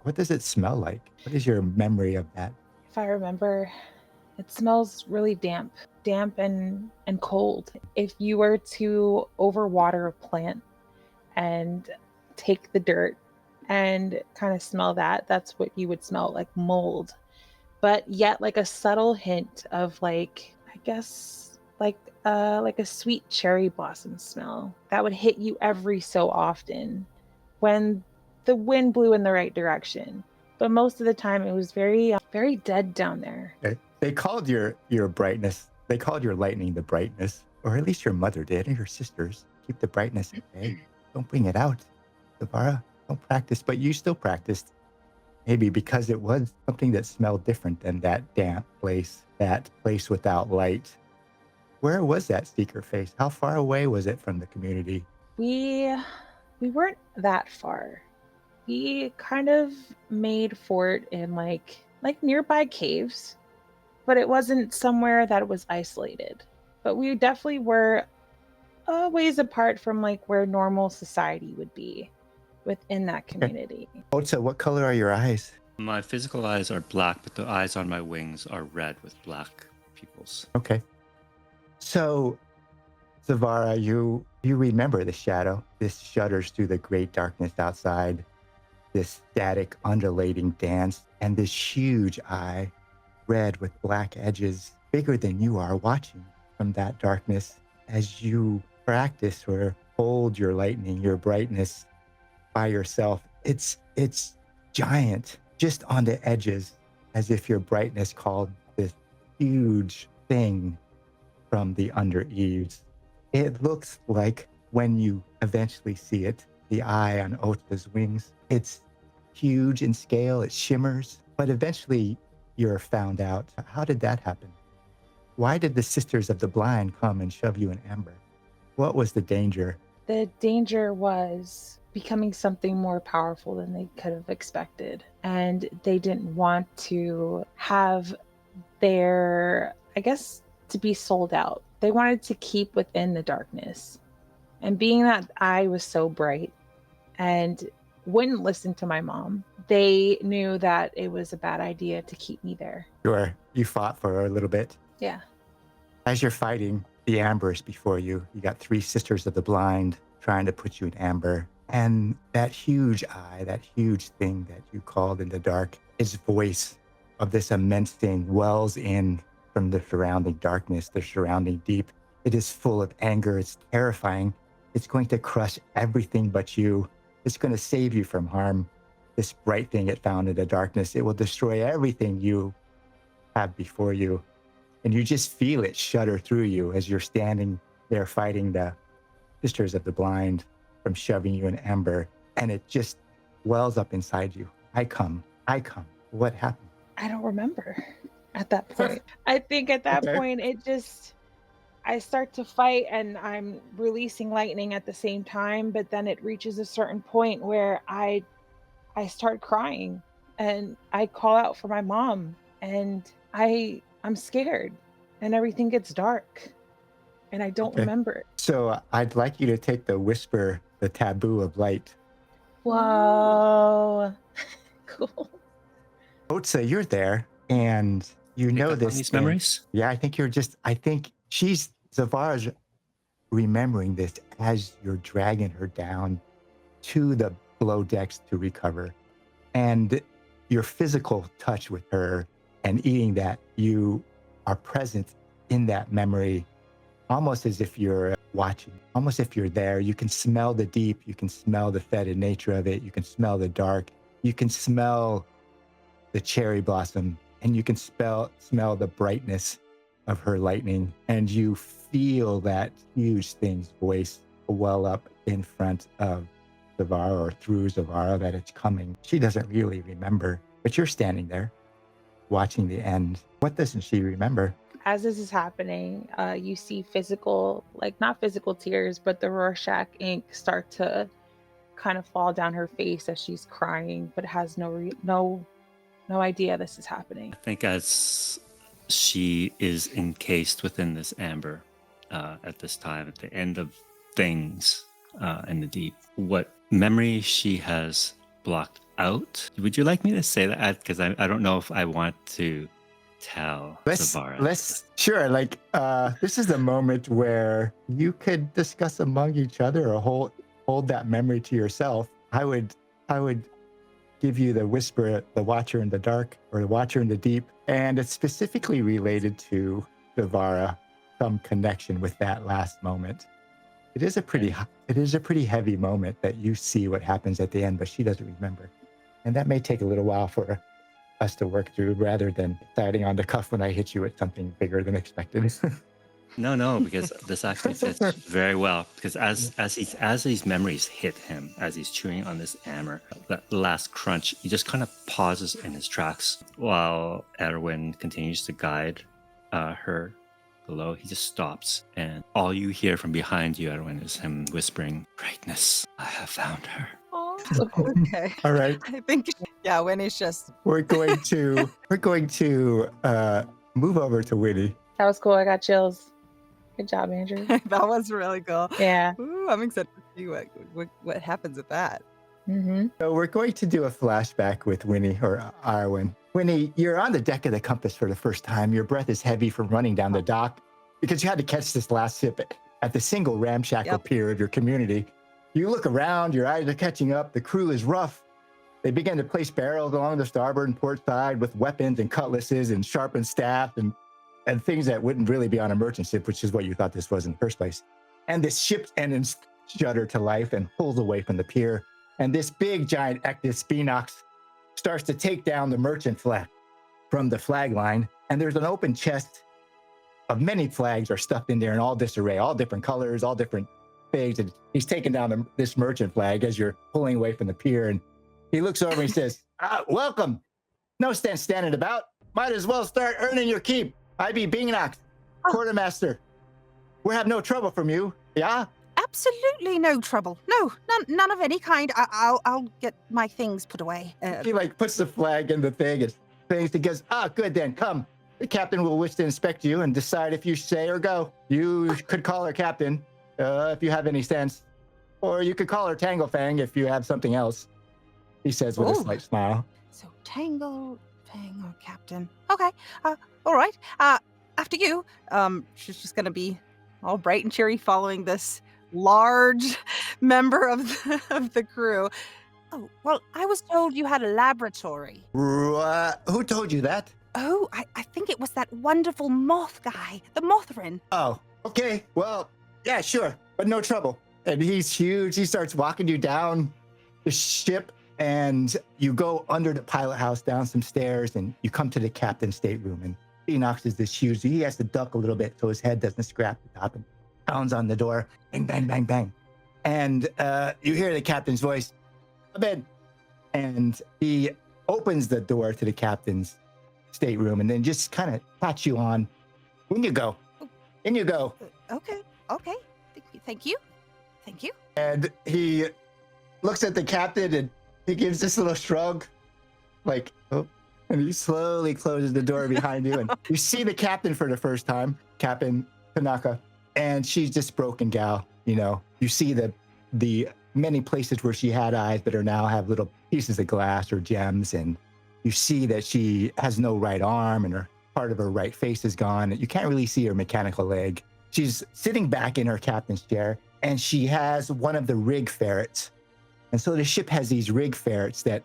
What does it smell like? What is your memory of that? If I remember, it smells really damp and cold. If you were to overwater a plant and take the dirt and kind of smell that, that's what you would smell, like mold. But yet like a subtle hint of like, I guess like a sweet cherry blossom smell that would hit you every so often when the wind blew in the right direction. But most of the time it was very very dead down there. Okay. They called your brightness, they called your lightning the brightness, or at least your mother did, and your sisters. Keep the brightness at bay. Don't bring it out. Zavara, don't practice, but you still practiced. Maybe because it was something that smelled different than that damp place, that place without light. Where was that seeker face? How far away was it from the community? We weren't that far. We kind of made fort in like nearby caves, but it wasn't somewhere that was isolated. But we definitely were a ways apart from like where normal society would be within that community. Otz-Za, what color are your eyes? My physical eyes are black, but the eyes on my wings are red with black pupils. Okay. So, Zavara, you remember the shadow. This shudders through the great darkness outside, this static undulating dance, and this huge eye, red with black edges, bigger than you are, watching from that darkness as you practice or hold your lightning, your brightness by yourself. It's giant, just on the edges, as if your brightness called this huge thing from the under eaves. It looks like, when you eventually see it, the eye on Otz-Za's wings, it's huge in scale, it shimmers, but eventually you're found out. How did that happen? Why did the Sisters of the Blind come and shove you in amber? What was the danger? The danger was becoming something more powerful than they could have expected. And they didn't want to have their, I guess, to be sold out. They wanted to keep within the darkness. And being that I was so bright and wouldn't listen to my mom, they knew that it was a bad idea to keep me there. Sure, you fought for a little bit. Yeah. As you're fighting the amber is before you, you got 3 Sisters of the Blind trying to put you in amber. And that huge eye, that huge thing that you called in the dark, its voice of this immense thing wells in from the surrounding darkness, the surrounding deep. It is full of anger. It's terrifying. It's going to crush everything but you. It's going to save you from harm. This bright thing it found in the darkness, it will destroy everything you have before you. And you just feel it shudder through you as you're standing there fighting the Sisters of the Blind from shoving you in amber. And it just wells up inside you. I come. What happened? I don't remember. at that point. I think at that Okay. point, I start to fight and I'm releasing lightning at the same time, but then it reaches a certain point where I start crying and I call out for my mom and I'm scared and everything gets dark and I don't Okay. remember it. So I'd like you to take the whisper, the taboo of light. Whoa. Cool. Otz-Za, you're there, and you Pick know up on this these thing. memories. Yeah, I think Zavara's remembering this as you're dragging her down to the below decks to recover. And your physical touch with her and eating that, you are present in that memory, almost as if you're watching, almost if you're there. You can smell the deep, you can smell the fetid nature of it, you can smell the dark, you can smell the cherry blossom, and you can smell the brightness of her lightning, and you feel that huge thing's voice well up in front of Zavara or through Zavara, that it's coming. She doesn't really remember, but you're standing there watching the end. What doesn't she remember? As this is happening, you see physical, like not physical tears, but the Rorschach ink start to kind of fall down her face as she's crying, but has no idea this is happening. I think as she is encased within this amber at this time, at the end of things in the deep, what memory she has blocked out. Would you like me to say that? Because I don't know if I want to tell Zavara. Sure. Like, this is a moment where you could discuss among each other or hold that memory to yourself. I would give you the whisper, the watcher in the dark, or the watcher in the deep, and it's specifically related to Zavara, some connection with that last moment. It is a pretty heavy moment that you see what happens at the end, but she doesn't remember, and that may take a little while for us to work through, rather than deciding on the cuff when I hit you with something bigger than expected. No, because this actually fits very well. Because as these memories hit him, as he's chewing on this hammer, that last crunch, he just kind of pauses in his tracks while Erwin continues to guide her below. He just stops, and all you hear from behind you, Erwin, is him whispering, "Brightness, I have found her." Oh, okay. All right, I think, yeah, Wenny's just. we're going to move over to Wenny. That was cool. I got chills. Good job, Andrew. That was really cool. Yeah. Ooh, I'm excited to see what happens with that. Mm-hmm. So we're going to do a flashback with Wenny, or Arwen. Wenny, you're on the deck of the Compass for the first time. Your breath is heavy from running down the dock because you had to catch this last sip at the single ramshackle pier of your community. You look around, your eyes are catching up. The crew is rough. They begin to place barrels along the starboard and port side with weapons and cutlasses and sharpened staff and things that wouldn't really be on a merchant ship, which is what you thought this was in the first place. And this ship's engines shudder to life and pulls away from the pier. And this big giant active Spinox starts to take down the merchant flag from the flag line. And there's an open chest of many flags are stuffed in there in all disarray, all different colors, all different things. And he's taking down this merchant flag as you're pulling away from the pier. And he looks over and he says, "Welcome. No standing about. Might as well start earning your keep. I be Bingnox, quartermaster. We have no trouble from you, yeah?" Absolutely no trouble. No, none of any kind. I'll get my things put away. He puts the flag in the thing and things. He goes, "Good then, come. The captain will wish to inspect you and decide if you stay or go. You could call her captain if you have any sense, or you could call her TangleFang if you have something else," he says with a slight smile. So TangleFang or captain. Okay. All right. After you. She's just gonna be all bright and cheery following this large member of the crew. Oh, well, I was told you had a laboratory. Who told you that? Oh, I think it was that wonderful moth guy, the Mothryn. Oh, okay. Well, yeah, sure, but no trouble. And he's huge. He starts walking you down the ship, and you go under the pilot house, down some stairs, and you come to the captain's stateroom. And Enox is this huge. He has to duck a little bit so his head doesn't scrap the top, and pounds on the door. Bang, bang, bang, bang. And you hear the captain's voice, "Come in." And he opens the door to the captain's stateroom and then just kind of pat you on. In you go. In you go. Okay. Thank you. And he looks at the captain and he gives this little shrug, like, oh, and he slowly closes the door behind you. And you see the captain for the first time, Captain Tanaka, and she's just broken gal. You know, you see the many places where she had eyes, but are now have little pieces of glass or gems. And you see that she has no right arm and part of her right face is gone. You can't really see her mechanical leg. She's sitting back in her captain's chair, and she has one of the rig ferrets. And so the ship has these rig ferrets that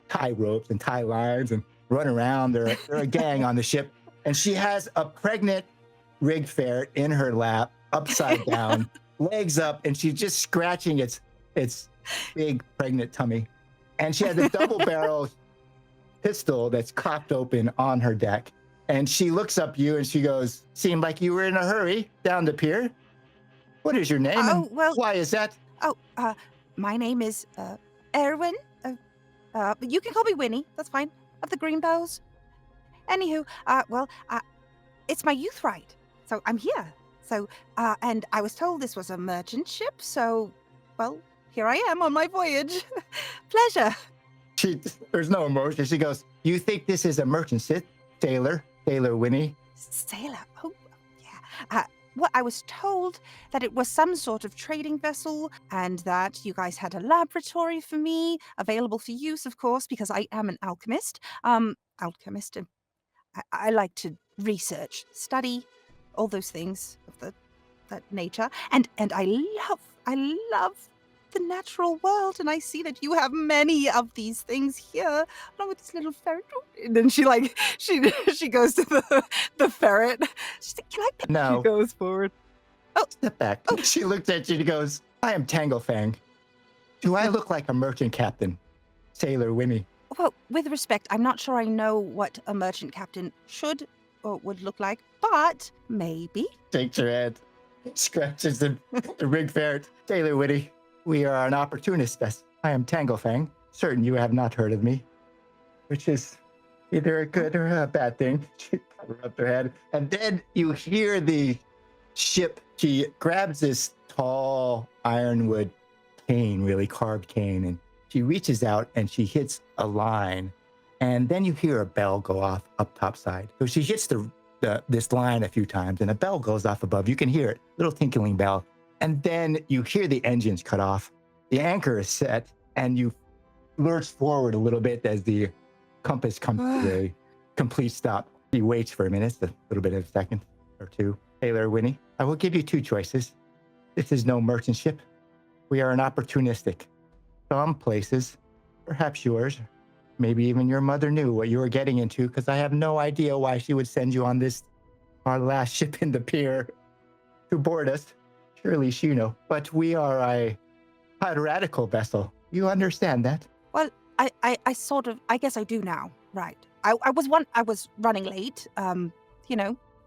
tie ropes and tie lines and run around. They're a gang on the ship. And she has a pregnant rig ferret in her lap, upside down, legs up, and she's just scratching its big pregnant tummy. And she has a double-barrel pistol that's cocked open on her deck. And she looks up you and she goes, "Seemed like you were in a hurry down the pier. What is your name? Oh, well. Why is that?" My name is Erwin. But you can call me Wenny. That's fine. Of the Greenbows. Anywho, it's my youth right. So I'm here. So, and I was told this was a merchant ship. So, well, here I am on my voyage. Pleasure. There's no emotion. She goes, "You think this is a merchant ship, Sailor Wenny?" Sailor? Oh, yeah. Well, I was told that it was some sort of trading vessel and that you guys had a laboratory for me, available for use, of course, because I am an alchemist. Alchemist, and I like to research, study, all those things of that nature. And I love the natural world, and I see that you have many of these things here, along with this little ferret. And then she goes to the ferret. She's like, "Can I pick?" No. She goes forward. Oh, Step back. Oh. She looks at you and goes, "I am TangleFang. Do I look like a merchant captain, Sailor Wenny?" well, with respect, I'm not sure I know what a merchant captain should or would look like, but maybe. Shakes her head, scratches the rig ferret. "Sailor Wenny, we are an opportunist. I am TangleFang. Certain you have not heard of me," which is either a good or a bad thing. She rubbed her head. And then you hear the ship. She grabs this tall ironwood cane, really carved cane, and she reaches out and she hits a line. And then you hear a bell go off up topside. So she hits this line a few times and a bell goes off above. You can hear it, little tinkling bell. And then you hear the engines cut off. The anchor is set and you lurch forward a little bit as the compass comes to a complete stop. He waits for a minute, a little bit of a second or two. "Sailor Wenny, I will give you two choices. This is no merchant ship. We are an opportunistic. Some places, perhaps yours, maybe even your mother knew what you were getting into, because I have no idea why she would send you on this, our last ship in the pier, to board us. Surely she knew. But we are a piratical vessel. You understand that?" Well, I sort of, I guess I do now. Right. I was running late.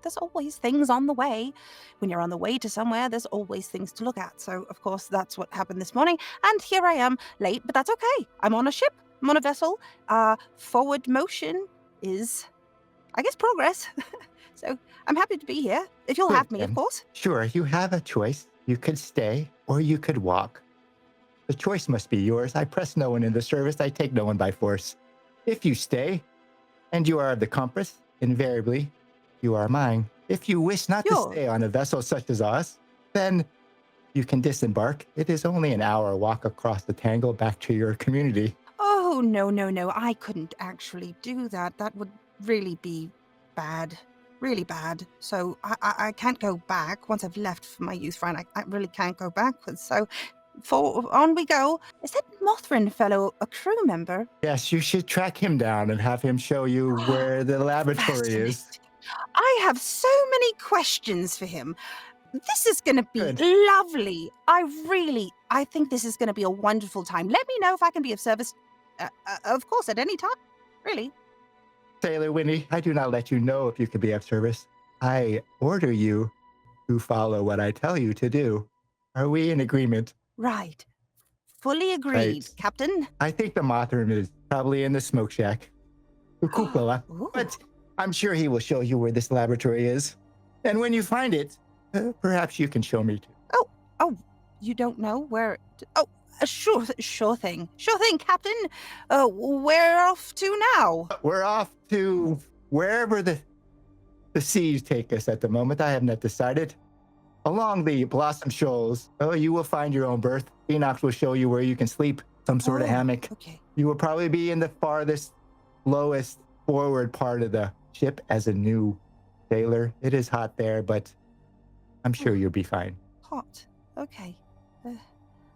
There's always things on the way. When you're on the way to somewhere, there's always things to look at. So, of course, that's what happened this morning. And here I am, late, but that's okay. I'm on a ship. I'm on a vessel. Forward motion is, I guess, progress. So I'm happy to be here. If you'll Good, have me, of then. course. Sure, you have a choice. You could stay or you could walk. The choice must be yours. I press no one in the service. I take no one by force. If you stay, and you are of the compass, invariably, you are mine. If you wish not to Sure. stay on a vessel such as us, then you can disembark. It is only an hour walk across the Tangle back to your community. Oh, no. I couldn't actually do that. That would really be bad. Really bad. So I can't go back. Once I've left for my youth friend, I really can't go backwards. So on we go. Is that Mothryn fellow a crew member? Yes, you should track him down and have him show you where the laboratory is. Fascinating. I have so many questions for him. This is going to be Good. lovely. I think this is going to be a wonderful time. Let me know if I can be of service, of course, at any time. Really. Sailor Wenny, I do not let you know if you can be of service. I order you to follow what I tell you to do. Are we in agreement? Right. Fully agreed, Right. Captain. I think the Mothryn is probably in the smoke shack the cupola. Ooh. But I'm sure he will show you where this laboratory is. And when you find it, perhaps you can show me too. Oh, you don't know where? Sure thing, Captain. We're off to now. We're off to wherever the seas take us at the moment. I have not decided. Along the Blossom Shoals, you will find your own berth. Enox will show you where you can sleep, some sort of hammock. Okay. You will probably be in the farthest, lowest forward part of the ship as a new sailor. It is hot there, but I'm sure you'll be fine. Hot. Okay.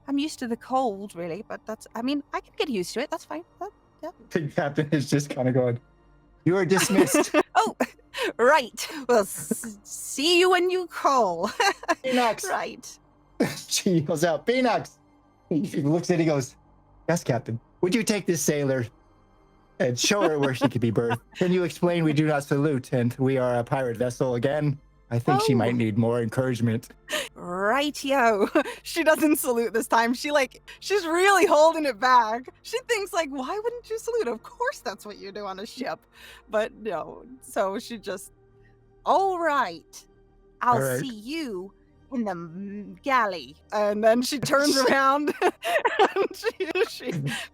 I'm used to the cold, really, but I can get used to it. That's fine. The captain is just kind of going, you are dismissed. Oh, right. Well, see you when you call. Enox. Right. She yells out, Beanox. He looks at it, he goes, yes, Captain. Would you take this sailor and show her where she could be berthed? Can you explain we do not salute and we are a pirate vessel again? I think she might need more encouragement. Right, yo. She doesn't salute this time. She's really holding it back. She thinks why wouldn't you salute? Of course that's what you do on a ship. But no. So she just, all right. I'll see you in the galley. And then she turns around and she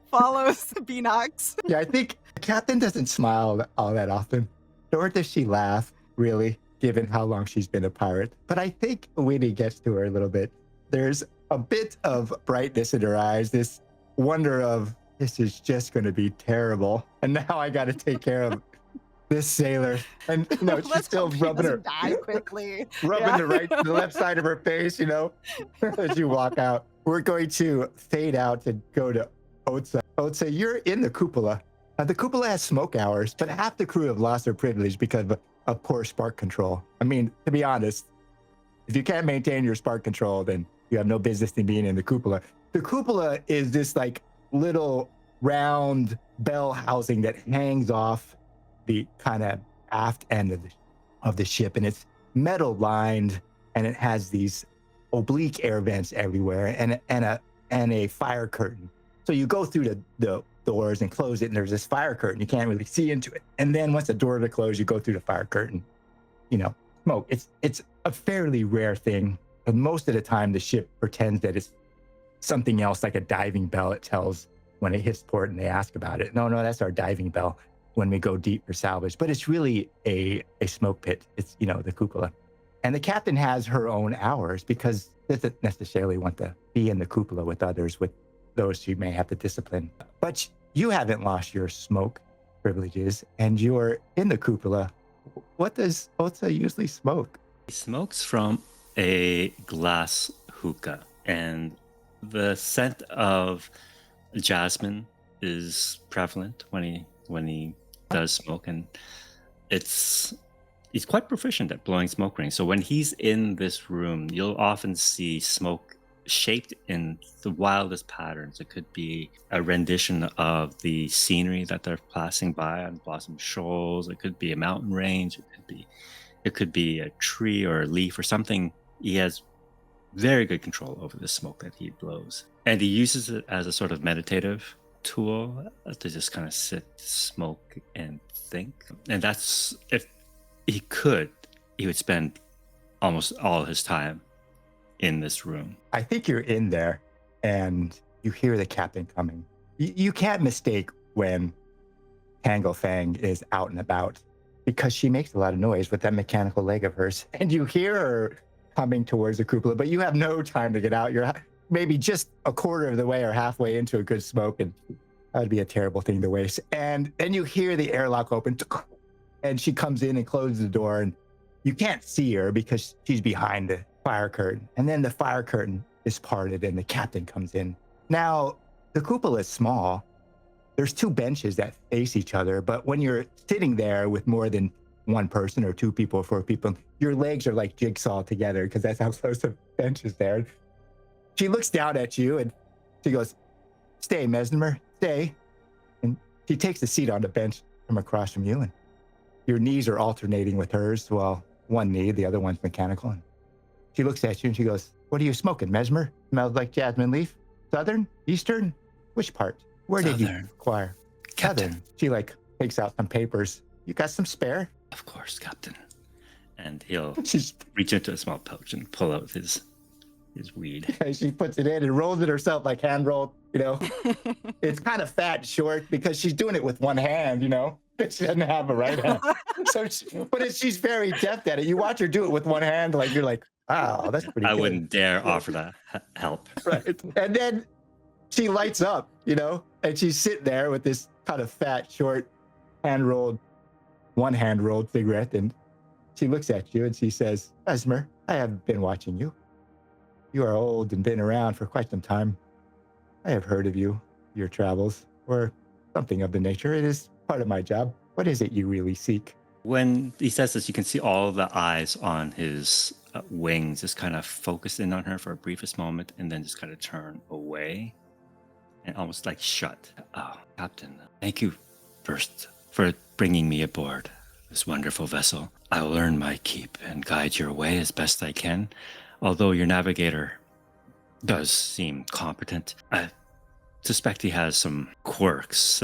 follows Beanox. Yeah, I think the captain doesn't smile all that often. Nor does she laugh, really, given how long she's been a pirate. But I think Wenny gets to her a little bit. There's a bit of brightness in her eyes, this wonder of, this is just going to be terrible. And now I got to take care of this sailor. And she's still rubbing her, die quickly. rubbing the left side of her face, as you walk out. We're going to fade out and go to Otz-Za. Otz-Za, you're in the cupola. The cupola has smoke hours, but half the crew have lost their privilege because of poor spark control. I mean, to be honest, if you can't maintain your spark control, then you have no business in being in the cupola. The cupola is this little round bell housing that hangs off the kind of aft end of the ship, and it's metal lined, and it has these oblique air vents everywhere, and a fire curtain. So you go through the doors and close it, and there's this fire curtain. You can't really see into it. And then once the doors are closed, you go through the fire curtain. Smoke. It's a fairly rare thing. But most of the time, the ship pretends that it's something else, like a diving bell. It tells when it hits port, and they ask about it. No, that's our diving bell when we go deep for salvage. But it's really a smoke pit. It's, the cupola. And the captain has her own hours because doesn't necessarily want to be in the cupola with others, with those she may have to discipline. But you haven't lost your smoke privileges, and you're in the cupola. What does Otz-Za usually smoke? He smokes from a glass hookah, and the scent of jasmine is prevalent when he does smoke, and he's quite proficient at blowing smoke rings. So when he's in this room, you'll often see smoke shaped in the wildest patterns. It could be a rendition of the scenery that they're passing by on Blossom Shoals. It could be a mountain range. It could be a tree or a leaf or something. He has very good control over the smoke that he blows, and he uses it as a sort of meditative tool to just kind of sit, smoke, and think. And that's, if he could, he would spend almost all his time in this room. I think you're in there and you hear the captain coming. You can't mistake when TangleFang is out and about because she makes a lot of noise with that mechanical leg of hers. And you hear her coming towards the cupola, but you have no time to get out. You're maybe just a quarter of the way or halfway into a good smoke, and that would be a terrible thing to waste. And then you hear the airlock open, and she comes in and closes the door, and you can't see her because she's behind the fire curtain. And then the fire curtain is parted and the captain comes in. Now, the cupola is small. There's two benches that face each other, but when you're sitting there with more than one person or two people or four people, your legs are like jigsaw together because that's how close the bench is there. She looks down at you and she goes, "Stay, Mesmer, stay." And she takes a seat on the bench from across from you, and your knees are alternating with hers. Well, one knee, the other one's mechanical. And she looks at you and she goes, "What are you smoking, Mesmer? Smells like jasmine leaf. Southern? Eastern? Which part? Where did you acquire?" Captain. Southern. She takes out some papers. You got some spare? Of course, Captain. And he'll She's, reach into a small pouch and pull out his weed. she puts it in and rolls it herself, like hand rolled, you know. It's kind of fat and short because she's doing it with one hand, you know. She doesn't have a right hand. She's very deft at it. You watch her do it with one hand, like you're like, wow, that's pretty I good. wouldn't dare offer that help. Right. And then she lights up, you know, and she's sitting there with this kind of fat, short, one hand rolled cigarette. And she looks at you and she says, Mesmer, I have been watching you. You are old and been around for quite some time. I have heard of you, your travels, or something of the nature. It is part of my job. What is it you really seek? When he says this, you can see all the eyes on his wings just kind of focus in on her for a briefest moment and then just kind of turn away and almost like shut. Oh, Captain, thank you first for bringing me aboard this wonderful vessel. I will earn my keep and guide your way as best I can. Although your navigator does seem competent, I suspect he has some quirks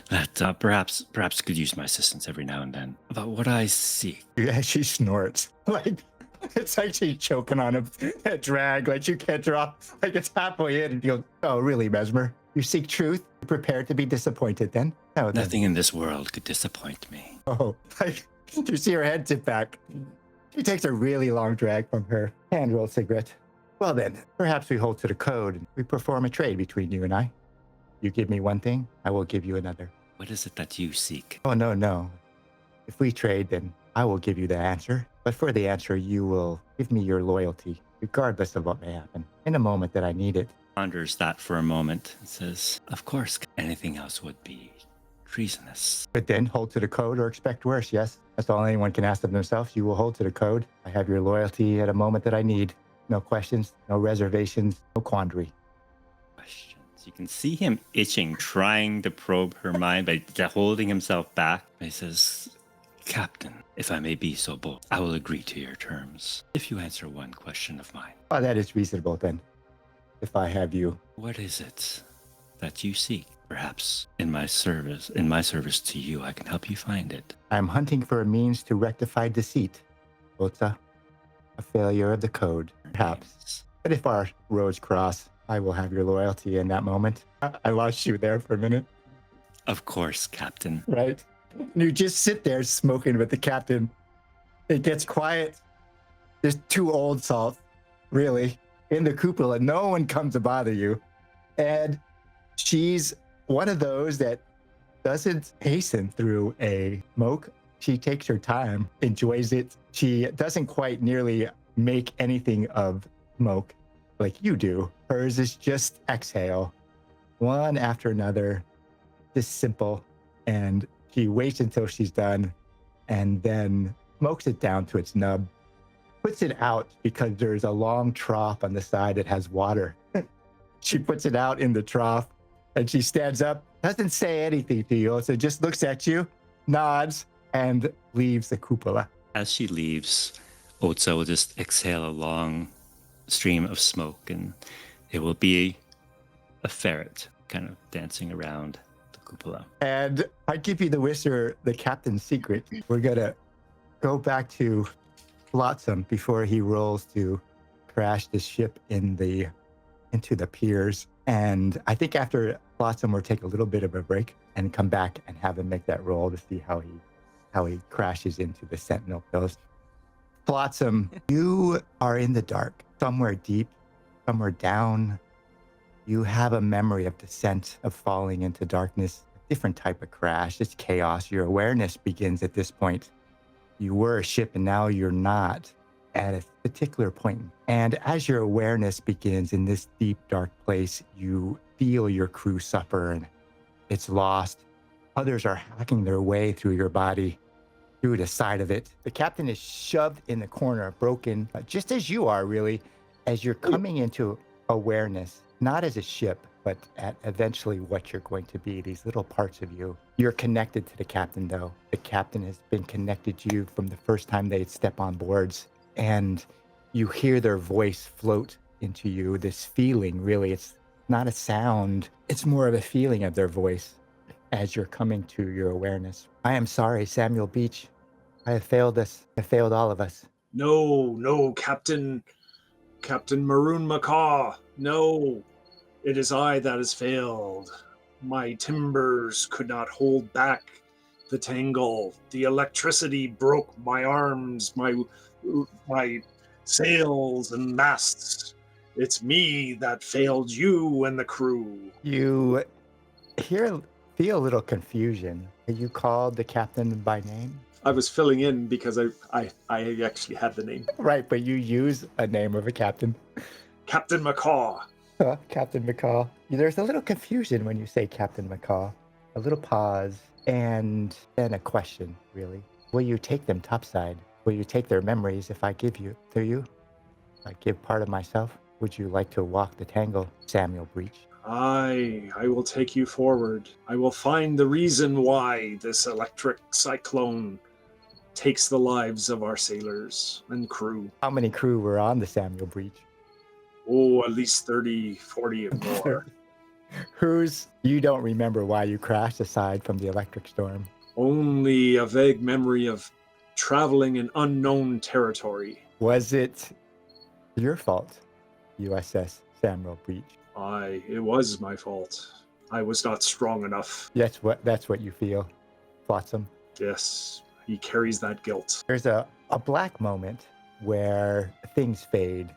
that perhaps could use my assistance every now and then. About what I seek. Yeah, she snorts. Like, it's like she's choking on a drag. Like, you can't drop. Like, it's halfway in and you go, oh, really, Mesmer? You seek truth? You're prepared to be disappointed then? No, then. Nothing in this world could disappoint me. Oh, like, you see her head tip back. She takes a really long drag from her hand-rolled cigarette. Well then, perhaps we hold to the code and we perform a trade between you and I. You give me one thing, I will give you another. What is it that you seek? Oh, no. If we trade, then I will give you the answer. But for the answer, you will give me your loyalty, regardless of what may happen, in a moment that I need it. Ponders that for a moment and says, of course, anything else would be treasonous. But then hold to the code or expect worse, yes? That's all anyone can ask of themselves. You will hold to the code. I have your loyalty at a moment that I need. No questions, no reservations, no quandary. Questions. You can see him itching, trying to probe her mind by holding himself back. He says, Captain, if I may be so bold, I will agree to your terms if you answer one question of mine. Oh, that is reasonable then. If I have you. What is it that you seek? Perhaps in my service to you, I can help you find it. I'm hunting for a means to rectify deceit. Otz-Za, a failure of the code, perhaps. But if our roads cross, I will have your loyalty in that moment. I lost you there for a minute. Of course, Captain. Right? You just sit there smoking with the captain. It gets quiet. There's two old salts, really, in the cupola. No one comes to bother you. And she's one of those that doesn't hasten through a smoke. She takes her time, enjoys it. She doesn't quite nearly make anything of smoke like you do. Hers is just exhale, one after another, just simple. And she waits until she's done and then smokes it down to its nub, puts it out because there's a long trough on the side that has water. She puts it out in the trough and she stands up, doesn't say anything to you, so just looks at you, nods, and leaves the cupola. As she leaves, Otz-Za will just exhale a long stream of smoke, and it will be a ferret kind of dancing around the cupola. And I give you the captain's secret. We're going to go back to Flot-Sam before he rolls to crash the ship into the piers. And I think after Flot-Sam, we'll take a little bit of a break and come back and have him make that roll to see how he crashes into the Sentinel coast. Flot-Sam, you are in the dark, somewhere deep, somewhere down. You have a memory of descent, of falling into darkness, a different type of crash. It's chaos. Your awareness begins at this point. You were a ship and now you're not at a particular point. And as your awareness begins in this deep, dark place, you feel your crew suffer and it's lost. Others are hacking their way through your body, through the side of it. The captain is shoved in the corner, broken, just as you are, really, as you're coming into awareness, not as a ship, but at eventually what you're going to be, these little parts of you. You're connected to the captain, though. The captain has been connected to you from the first time they step on boards, and you hear their voice float into you, this feeling, really. It's not a sound. It's more of a feeling of their voice. as you're coming to your awareness. I am sorry, Samuel Beach. I have failed us. I failed all of us. No, Captain Maroon Macaw. No, it is I that has failed. My timbers could not hold back the tangle. The electricity broke my arms, my sails and masts. It's me that failed you and the crew. You feel a little confusion. Are you called the captain by name? I was filling in because I actually had the name. Right, but you use a name of a captain. Captain Macaw. Captain McCall. There's a little confusion when you say Captain McCall. A little pause and then a question, really. Will you take them topside? Will you take their memories if I give you to you? I give part of myself. Would you like to walk the tangle, Samuel Breach? I will take you forward. I will find the reason why this electric cyclone takes the lives of our sailors and crew. How many crew were on the Samuel Breach? Oh, at least 30, 40 and more. You don't remember why you crashed aside from the electric storm? Only a vague memory of traveling in unknown territory. Was it your fault, USS Samuel Breach? It was my fault. I was not strong enough. That's what you feel, Flot-Sam. Yes, he carries that guilt. There's a black moment where things fade.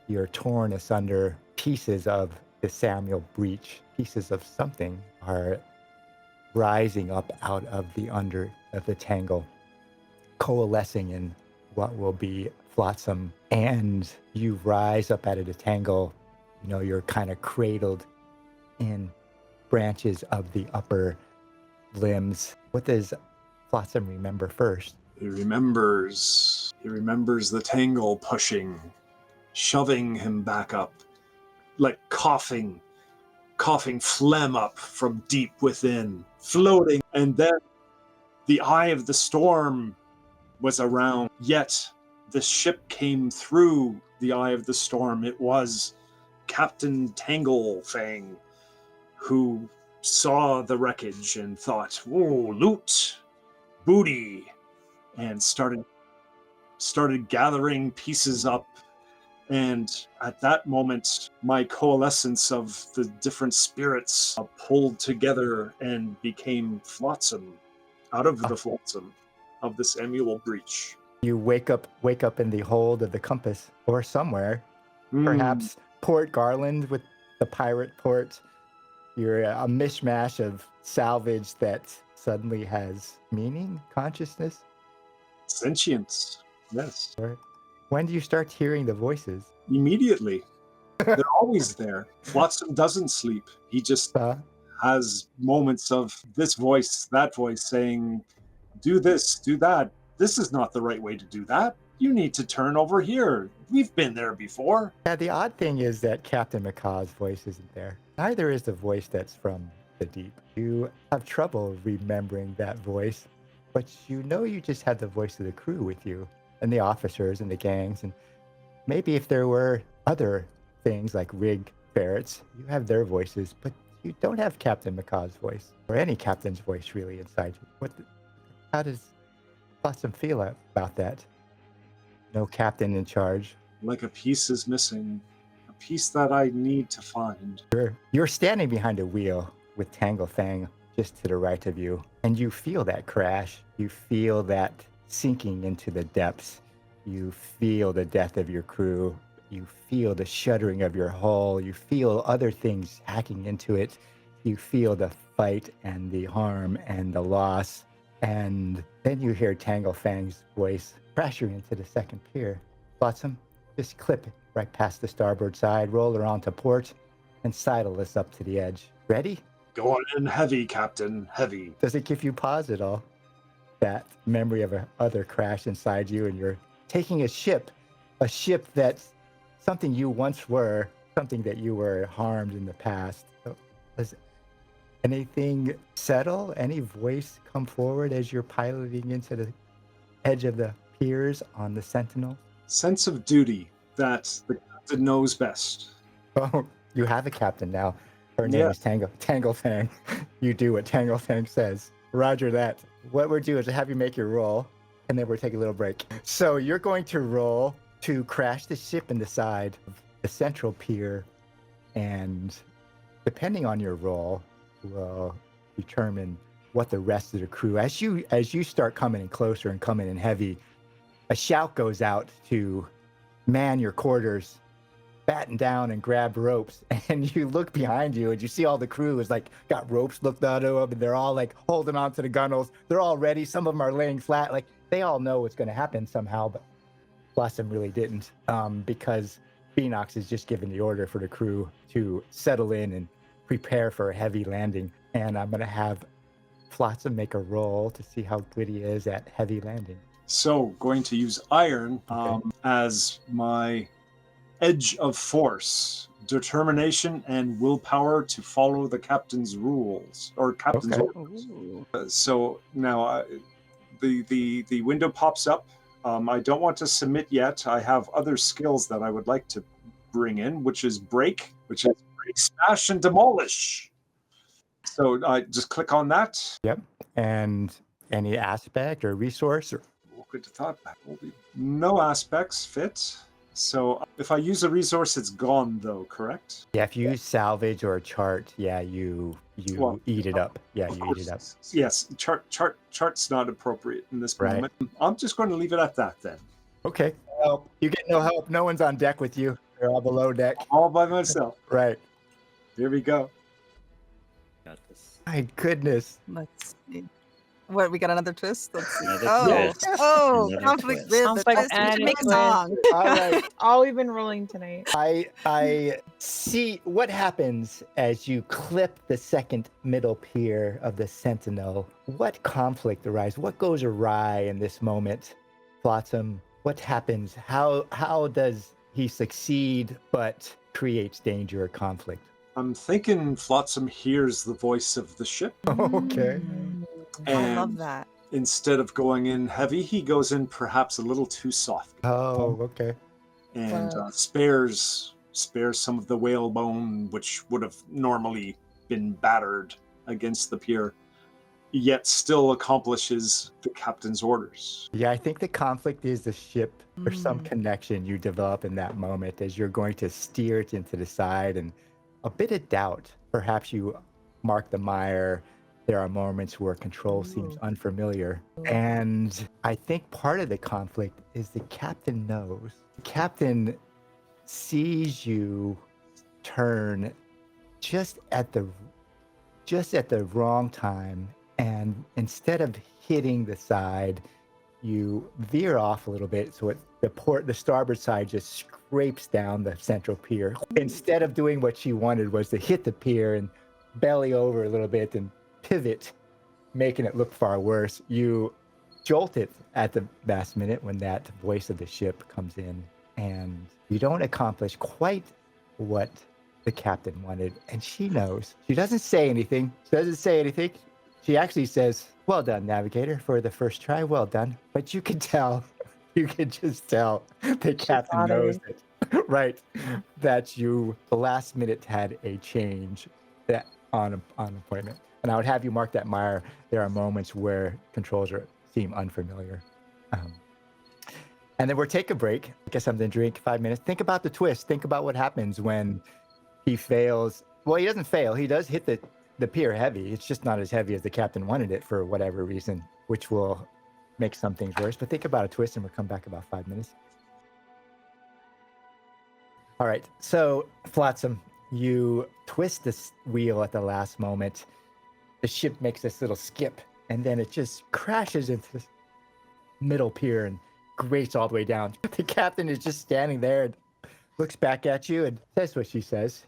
You're torn asunder. Pieces of the Samuel Breach, pieces of something, are rising up out of the tangle, coalescing in what will be Flot-Sam. And you rise up out of the tangle. You're kind of cradled in branches of the upper limbs. What does Flot-Sam remember first? He remembers the tangle pushing, shoving him back up, like coughing phlegm up from deep within, floating. And then the eye of the storm was around, yet the ship came through the eye of the storm. It was Captain TangleFang, who saw the wreckage and thought, "Oh, loot, booty," and started gathering pieces up. And at that moment, my coalescence of the different spirits pulled together and became Flot-Sam, out of the Flot-Sam of the Samuel Breach. You wake up in the hold of the compass, or somewhere, perhaps Port Garland with the pirate port. You're a mishmash of salvage that suddenly has meaning, consciousness. Sentience, yes. Or when do you start hearing the voices? Immediately. They're always there. Flot-Sam doesn't sleep. He just has moments of this voice, that voice saying, "Do this, do that. This is not the right way to do that. You need to turn over here. We've been there before." Yeah, the odd thing is that Captain McCaw's voice isn't there. Neither is the voice that's from the deep. You have trouble remembering that voice, but you just had the voice of the crew with you, and the officers and the gangs, and maybe if there were other things like rig ferrets, you have their voices, but you don't have Captain McCaw's voice, or any captain's voice really inside you. How does Flot-Sam feel about that? No captain in charge. Like a piece is missing. A piece that I need to find. You're standing behind a wheel with TangleFang just to the right of you, and you feel that crash. You feel that sinking into the depths. You feel the death of your crew. You feel the shuddering of your hull. You feel other things hacking into it. You feel the fight and the harm and the loss. And then you hear TangleFang's voice crash you into the second pier. Flot-Sam, just clip right past the starboard side, roll her onto port, and sidle us up to the edge. Ready? Going in heavy, Captain, heavy. Does it give you pause at all? That memory of other crash inside you, and you're taking a ship that's something you once were, something that you were harmed in the past. Does anything settle? Any voice come forward as you're piloting into the edge of the piers on the Sentinel? Sense of duty that the captain knows best. Oh, you have a captain now. Her name Yeah. is TangleFang. You do what TangleFang says. Roger that. What we'll do is have you make your roll, and then we'll take a little break. So you're going to roll to crash the ship in the side of the central pier, and depending on your roll, will determine what the rest of the crew. As you start coming in closer and coming in heavy, a shout goes out to man your quarters, batten down and grab ropes, and you look behind you and you see all the crew is like got ropes looked out of them, and they're all like holding on to the gunnels. They're all ready. Some of them are laying flat. Like they all know what's going to happen somehow, but Blossom really didn't, because Phoenix has just given the order for the crew to settle in and prepare for a heavy landing. And I'm going to have Flotsam make a roll to see how good he is at heavy landing. So, going to use iron as my edge of force, determination, and willpower to follow the captain's rules or captain's orders. So now the window pops up. I don't want to submit yet. I have other skills that I would like to bring in, which is break, smash, and demolish. So I just click on that. Yep. And any aspect or resource? Or... Good to thought. No aspects fit. So if I use a resource, it's gone though, correct? Yeah, if you use salvage or a chart, yeah, you eat it up. Yeah, you eat it up. Yes, chart's not appropriate in this moment. I'm just going to leave it at that then. Okay. Help. You get no help. No one's on deck with you. They're all below deck. All by myself. Right. Here we go. Got this. My goodness. Let's see. What, we got another twist? Let's see. Another twist. Another Conflict twist. with Sounds the like twist. We should added make a twist. song. All right. All we've been rolling tonight. I see what happens as you clip the second middle pier of the Sentinel. What conflict arises? What goes awry in this moment? Flotsam, what happens? How does he succeed but creates danger or conflict? I'm thinking Flotsam hears the voice of the ship. Okay. I And love that. instead of going in heavy, he goes in perhaps a little too soft. Oh, okay. And spares some of the whalebone, which would have normally been battered against the pier, yet still accomplishes the captain's orders. Yeah, I think the conflict is the ship or some connection you develop in that moment as you're going to steer it into the side, and a bit of doubt. Perhaps you mark the mire. There are moments where control seems unfamiliar. And I think part of the conflict is the captain knows. The captain sees you turn just at the wrong time, and instead of hitting the side, you veer off a little bit so the starboard side just scrapes down the central pier. Instead of doing what she wanted was to hit the pier and belly over a little bit and pivot, making it look far worse, you jolt it at the last minute when that voice of the ship comes in, and you don't accomplish quite what the captain wanted, and she knows. She doesn't say anything. She actually says, "Well done, Navigator, for the first try. Well done." But you can just tell the captain knows it, right? That you the last minute had a change that on appointment. And I would have you mark that mire. There are moments where controls seem unfamiliar. And then we'll take a break, get something to drink, 5 minutes. Think about the twist. Think about what happens when he fails. Well, he doesn't fail. He does hit the pier heavy. It's just not as heavy as the captain wanted it for whatever reason, which will make some things worse. But think about a twist, and we'll come back about 5 minutes. All right. So, Flotsam, you twist this wheel at the last moment. The ship makes this little skip, and then it just crashes into this middle pier and grates all the way down. The captain is just standing there and looks back at you and says what she says.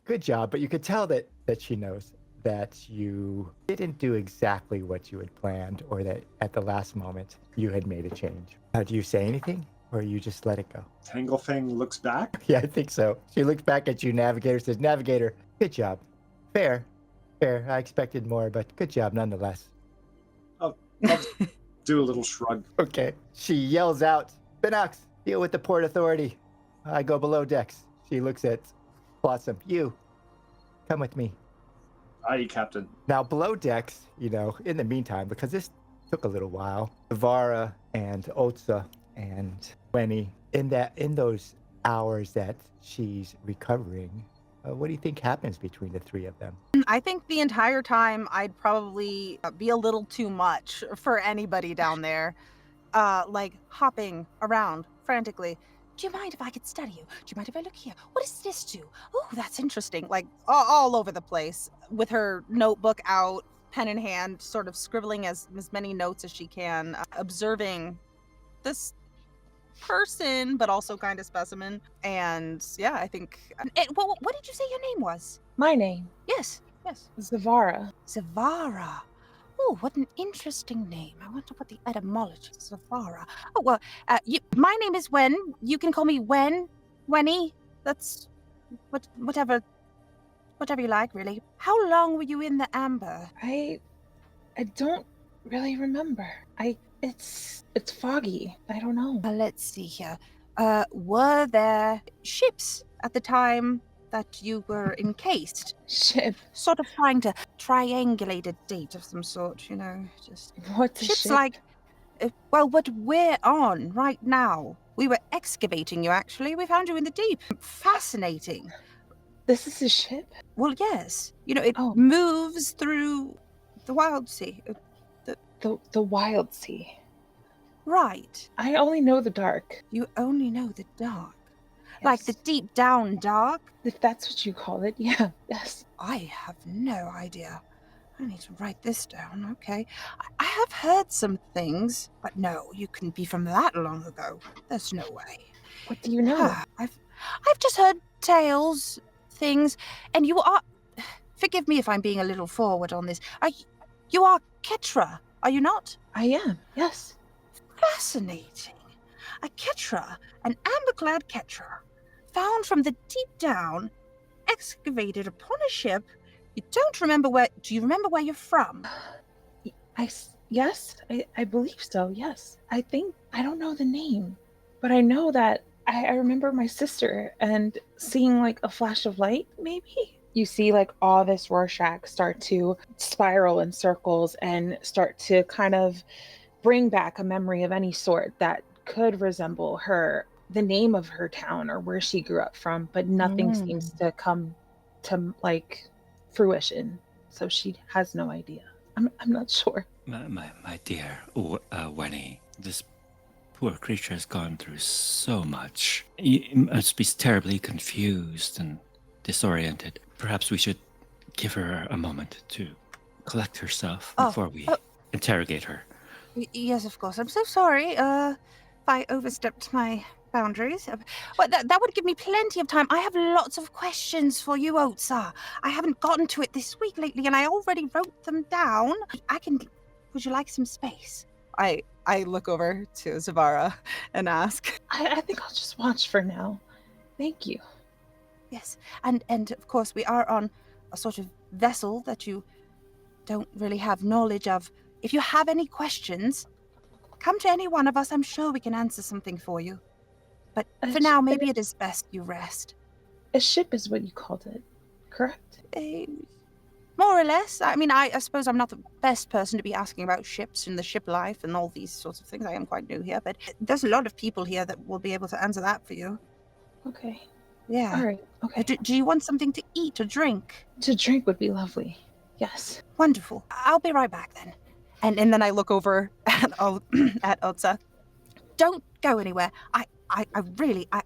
Good job. But you could tell that she knows that you didn't do exactly what you had planned, or that at the last moment you had made a change. Do you say anything, or you just let it go? TangleFang looks back. Yeah, I think so. She looks back at you, Navigator, says, "Navigator, good job. Fair. I expected more, but good job nonetheless." I'll do a little shrug. Okay. She yells out, "Binox, deal with the port authority. I go below decks." She looks at Blossom. "You come with me. Aye, Captain. Now, below decks, in the meantime, because this took a little while, Zavara and Otz-Za and Wenny, in those hours that she's recovering, what do you think happens between the three of them? I think the entire time I'd probably be a little too much for anybody down there. Like hopping around frantically. Do you mind if I could study you? Do you mind if I look here? What does this do? Oh, that's interesting. Like all over the place with her notebook out, pen in hand, sort of scribbling as many notes as she can, observing this person, but also kind of specimen. And yeah, I think. What did you say your name was? My name, Yes. Zavara. Zavara. Oh, what an interesting name. I wonder what the etymology is. Zavara. Oh, well, my name is Wen. You can call me Wenny. That's whatever you like, really. How long were you in the Amber? I don't really remember. It's foggy. I don't know. Let's see here. Were there ships at the time that you were encased? Ship. Sort of trying to triangulate a date of some sort, just... What's a Ships ship? like, what we're on right now. We were excavating you, actually. We found you in the deep. Fascinating. This is a ship? Well, yes. It Oh. moves through the WildSea. The WildSea. Right. I only know the dark. You only know the dark. Like the Yes. deep down dark? If that's what you call it, yeah, yes. I have no idea. I need to write this down, okay. I have heard some things, but no, you couldn't be from that long ago. There's no way. What do you know? I've just heard tales, things, and you are... Forgive me if I'm being a little forward on this. You are Ketra, are you not? I am, yes. Fascinating. A Ketra, an Amberclad Ketra, found from the deep down, excavated upon a ship. You don't remember where... Do you remember where you're from? Yes, I believe so, yes. I don't know the name, but I know that I remember my sister and seeing like a flash of light, maybe? You see like all this Rorschach start to spiral in circles and start to kind of bring back a memory of any sort that could resemble the name of her town or where she grew up from, but nothing seems to come to like fruition. So she has no idea. I'm not sure. My dear Wenny, this poor creature has gone through so much. You must be terribly confused and disoriented. Perhaps we should give her a moment to collect herself before we interrogate her. Yes, of course. I'm so sorry if I overstepped my boundaries. Well, that would give me plenty of time. I have lots of questions for you, Otz-Za. I haven't gotten to it this week lately, and I already wrote them down. Would you like some space? I look over to Zavara and ask. I think I'll just watch for now. Thank you. Yes, and of course we are on a sort of vessel that you don't really have knowledge of. If you have any questions, come to any one of us. I'm sure we can answer something for you. But for now, maybe it is best you rest. A ship is what you called it, correct? More or less. I mean, I suppose I'm not the best person to be asking about ships and the ship life and all these sorts of things. I am quite new here, but there's a lot of people here that will be able to answer that for you. Okay. Yeah. All right. Okay. Do you want something to eat or drink? To drink would be lovely. Yes. Wonderful. I'll be right back then. And then I look over at Otz-Za. Don't go anywhere. I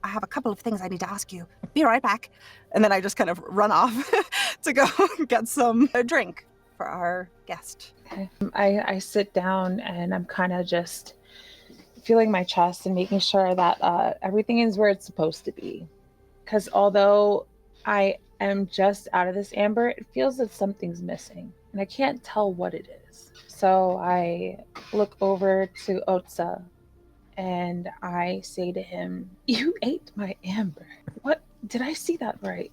have a couple of things I need to ask you. Be right back. And then I just kind of run off to go get some drink for our guest. Okay. I sit down and I'm kind of just feeling my chest and making sure that everything is where it's supposed to be. Because although I am just out of this amber, it feels that something's missing. And I can't tell what it is. So I look over to Otz-Za and I say to him, "You ate my amber. What? Did I see that right?"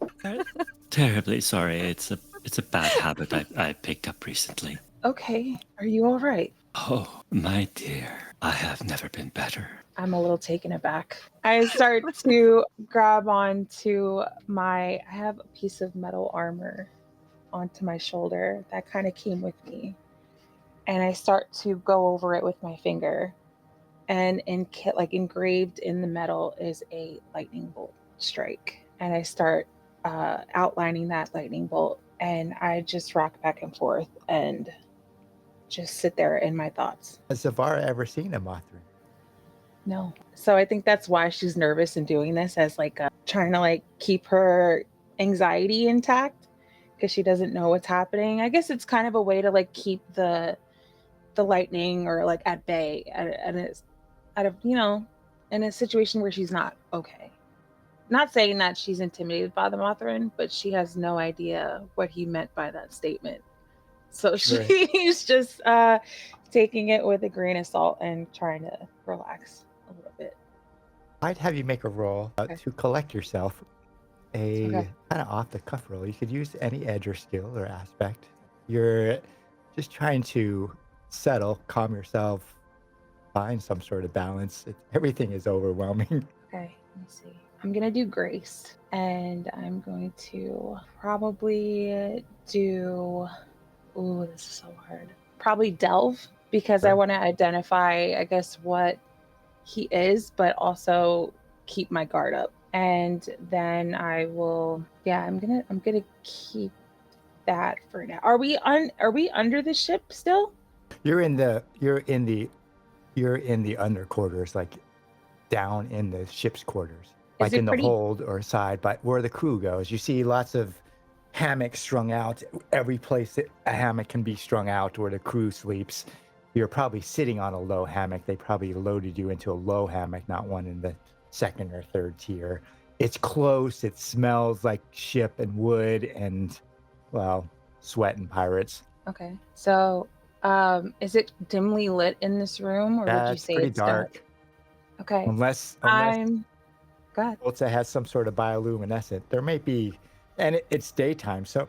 Terribly sorry. It's a bad habit I picked up recently. Okay. Are you all right? Oh, my dear, I have never been better. I'm a little taken aback. I start to grab onto I have a piece of metal armor onto my shoulder that kind of came with me. And I start to go over it with my finger. And engraved in the metal is a lightning bolt strike. And I start outlining that lightning bolt. And I just rock back and forth and just sit there in my thoughts. Has Zavara ever seen a Mothryn? No. So I think that's why she's nervous and doing this, as trying to keep her anxiety intact, because she doesn't know what's happening. I guess it's kind of a way to keep the lightning or at bay out of in a situation where she's not okay. Not saying that she's intimidated by the Mothryn, but she has no idea what he meant by that statement. So she's just taking it with a grain of salt and trying to relax a little bit. I'd have you make a roll to collect yourself. A kind of off-the-cuff roll. You could use any edge or skill or aspect. You're just trying to settle, calm yourself, find some sort of balance. Everything is overwhelming. Okay, let me see. I'm going to do Grace, and I'm going to probably do... Ooh, this is so hard. Probably Delve, because I want to identify, I guess, what he is, but also keep my guard up. And then I will, I'm gonna keep that for now. Are we under the ship still? You're in the underquarters, down in the ship's quarters, in the hold or side, but where the crew goes. You see lots of hammocks strung out. Every place that a hammock can be strung out where the crew sleeps. You're probably sitting on a low hammock. They probably loaded you into a low hammock, not one in the second or third tier. It's close. It smells like ship and wood and, sweat and pirates. Okay. So, is it dimly lit in this room, or would you say pretty it's dark? Okay. Unless God. Otz-Za has some sort of bioluminescent. There may be, and it's daytime, so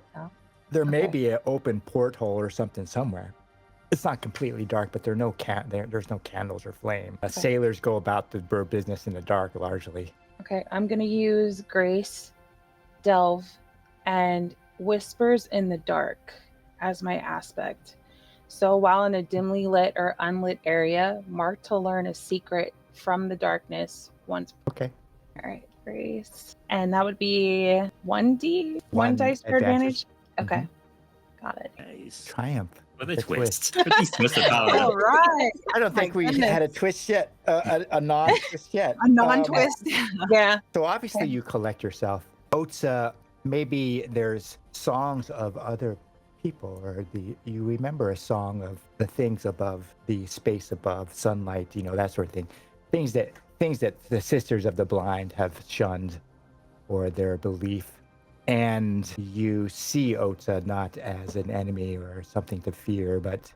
there may be an open porthole or something somewhere. It's not completely dark, but there's no candles or flame. Sailors go about the business in the dark largely. Okay, I'm going to use Grace, Delve, and Whispers in the Dark as my aspect. So while in a dimly lit or unlit area, mark to learn a secret from the darkness once. Okay. All right, Grace. And that would be 1d? One dice per advantage? Okay. Mm-hmm. Got it. Nice. Triumph. What a twist. What these twists of power. All right. I don't think we had a twist yet, a non-twist yet. A non-twist. Yeah. So obviously you collect yourself. Otz-Za, maybe there's songs of other people, or you remember a song of the things above, the space above, sunlight, that sort of thing. Things that the Sisters of the Blind have shunned, or their belief. And you see Otz-Za not as an enemy or something to fear, but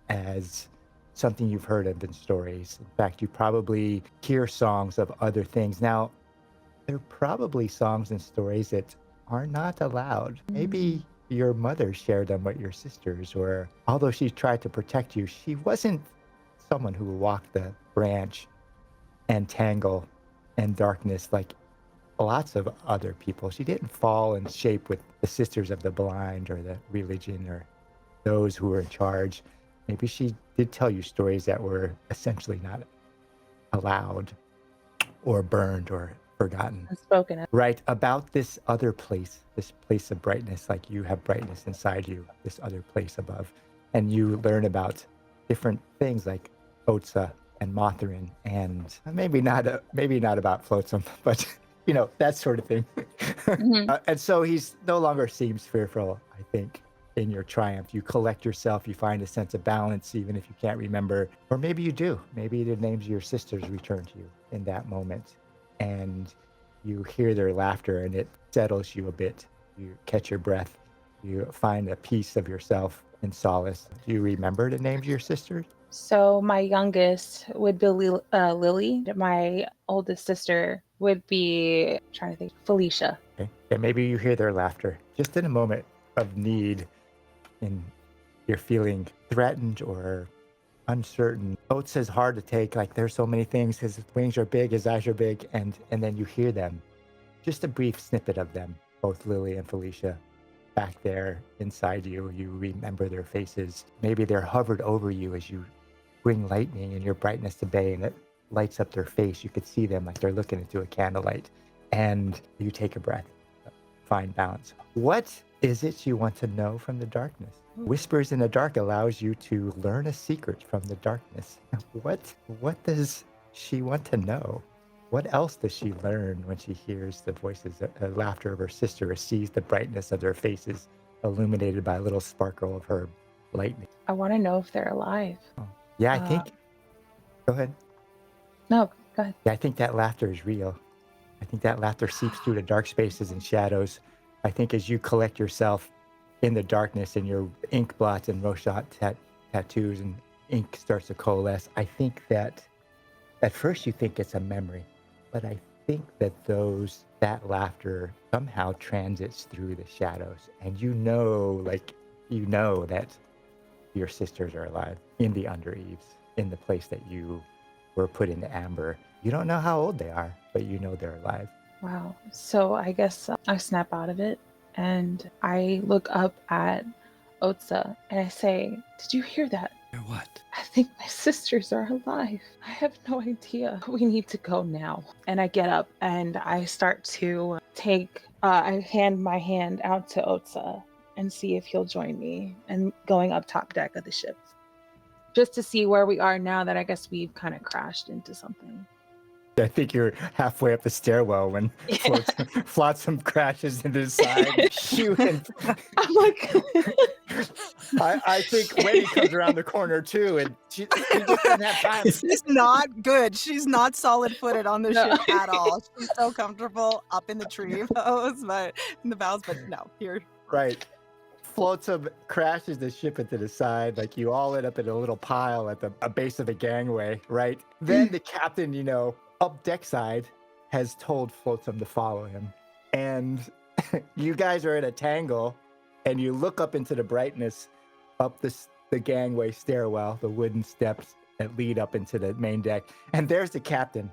as something you've heard of in stories. In fact, you probably hear songs of other things. Now, there are probably songs and stories that are not allowed. Maybe your mother shared them with your sisters, or although she tried to protect you, she wasn't someone who walked the branch and tangle and darkness like lots of other people. She didn't fall in shape with the Sisters of the Blind or the religion or those who were in charge. Maybe she did tell you stories that were essentially not allowed or burned or forgotten. Unspoken. Right, about this other place, this place of brightness, like you have brightness inside you, this other place above. And you learn about different things like Otz-Za and Mothryn, and maybe not about Flot-Sam, but that sort of thing. Mm-hmm. And so he's no longer seems fearful, I think, in your triumph. You collect yourself, you find a sense of balance, even if you can't remember. Or maybe you do. Maybe the names of your sisters return to you in that moment. And you hear their laughter and it settles you a bit. You catch your breath. You find a piece of yourself in solace. Do you remember the names of your sisters? So my youngest would be Lily. My oldest sister would be, I'm trying to think, Felicia. Okay. And maybe you hear their laughter just in a moment of need, and you're feeling threatened or uncertain. Otz-Za's hard to take. There's so many things. His wings are big, his eyes are big, and then you hear them. Just a brief snippet of them, both Lily and Felicia, back there inside you. You remember their faces. Maybe they're hovered over you as you bring lightning in your brightness to bay, and it lights up their face. You could see them like they're looking into a candlelight. And you take a breath, find balance. What is it you want to know from the darkness? Whispers in the dark allows you to learn a secret from the darkness. What does she want to know? What else does she learn when she hears the voices, laughter of her sister, or sees the brightness of their faces illuminated by a little sparkle of her lightning? I want to know if they're alive. Yeah, I think. Go ahead. No, go ahead. Yeah, I think that laughter is real. I think that laughter seeps through the dark spaces and shadows. I think as you collect yourself in the darkness and your ink blots and Rorschach tattoos and ink starts to coalesce, I think that at first you think it's a memory, but I think that that laughter somehow transits through the shadows, and you know that your sisters are alive in the Undereaves, in the place that you were put into amber. You don't know how old they are, but you know they're alive. Wow. So I guess I snap out of it and I look up at Otz-Za and I say, "Did you hear that? Or what? I think my sisters are alive. I have no idea. We need to go now." And I get up and I start to I hand my hand out to Otz-Za and see if he'll join me, and going up top deck of the ship, just to see where we are now that I guess we've kind of crashed into something. I think you're halfway up the stairwell when Flot-Sam crashes into the side. I'm like, I think Wenny comes around the corner too, and she just doesn't have time. She's not good. She's not solid-footed on the ship at all. She's so comfortable up in the tree bows, but in the bows, but no, here. Right. Flot-Sam crashes the ship into the side, like you all end up in a little pile at the base of the gangway, right? Then the captain, up deck side, has told Flot-Sam to follow him. And you guys are in a tangle, and you look up into the brightness, up the gangway stairwell, the wooden steps that lead up into the main deck. And there's the captain,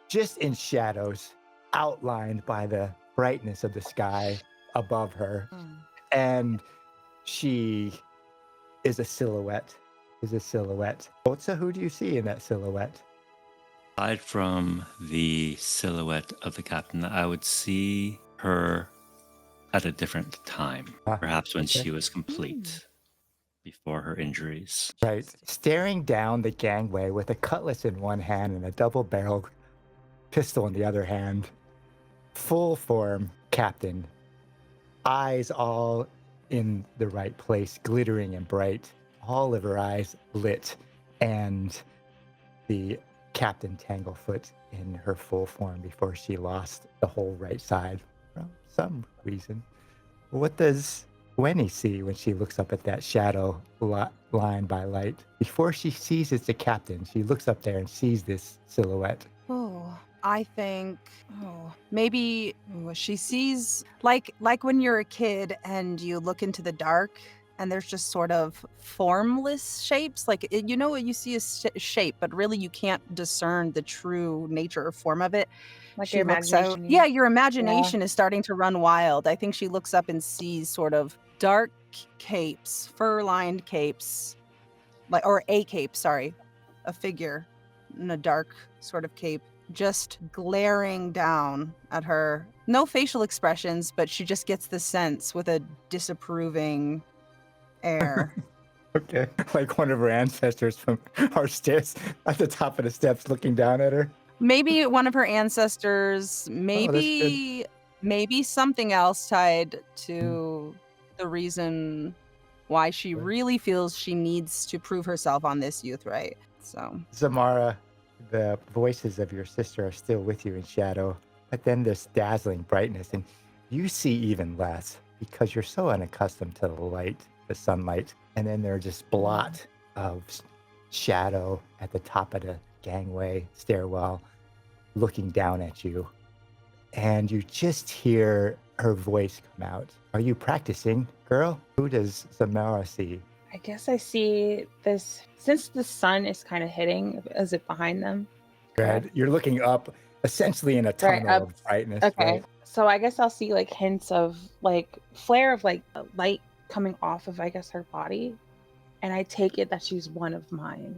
just in shadows, outlined by the brightness of the sky above her. And she is a silhouette. Otz-Za, who do you see in that silhouette? Aside from the silhouette of the captain, I would see her at a different time, perhaps when she was complete, before her injuries. Right. Staring down the gangway with a cutlass in one hand and a double-barreled pistol in the other hand. Full form captain. Eyes all in the right place, glittering and bright. All of her eyes lit. And the Captain Tanglefoot in her full form before she lost the whole right side for some reason. What does Wenny see when she looks up at that shadow line by light? Before she sees it's the captain, she looks up there and sees this silhouette. I think maybe she sees like when you're a kid and you look into the dark and there's just sort of formless shapes, like you see a shape, but really you can't discern the true nature or form of it. Like She your looks out. imagination. Yeah, your imagination is starting to run wild. I think she looks up and sees sort of dark capes, fur-lined capes, or a cape, sorry, a figure in a dark sort of cape, just glaring down at her. No facial expressions, but she just gets the sense with a disapproving air. Okay. Like one of her ancestors from our stairs at the top of the steps looking down at her. Maybe one of her ancestors, maybe something else tied to the reason why she really feels she needs to prove herself on this youth, right? So Zamara, the voices of your sister are still with you in shadow, but then this dazzling brightness, and you see even less because you're so unaccustomed to the light, the sunlight, and then there's just blot of shadow at the top of the gangway stairwell looking down at you, and you just hear her voice come out. Are you practicing, girl? Who does Zamara see? I guess I see this, since the sun is kind of hitting, is it behind them? Red. You're looking up, essentially in a tunnel of brightness. Okay. Right? So I guess I'll see like hints of like flare of like light coming off of I guess her body, and I take it that she's one of mine,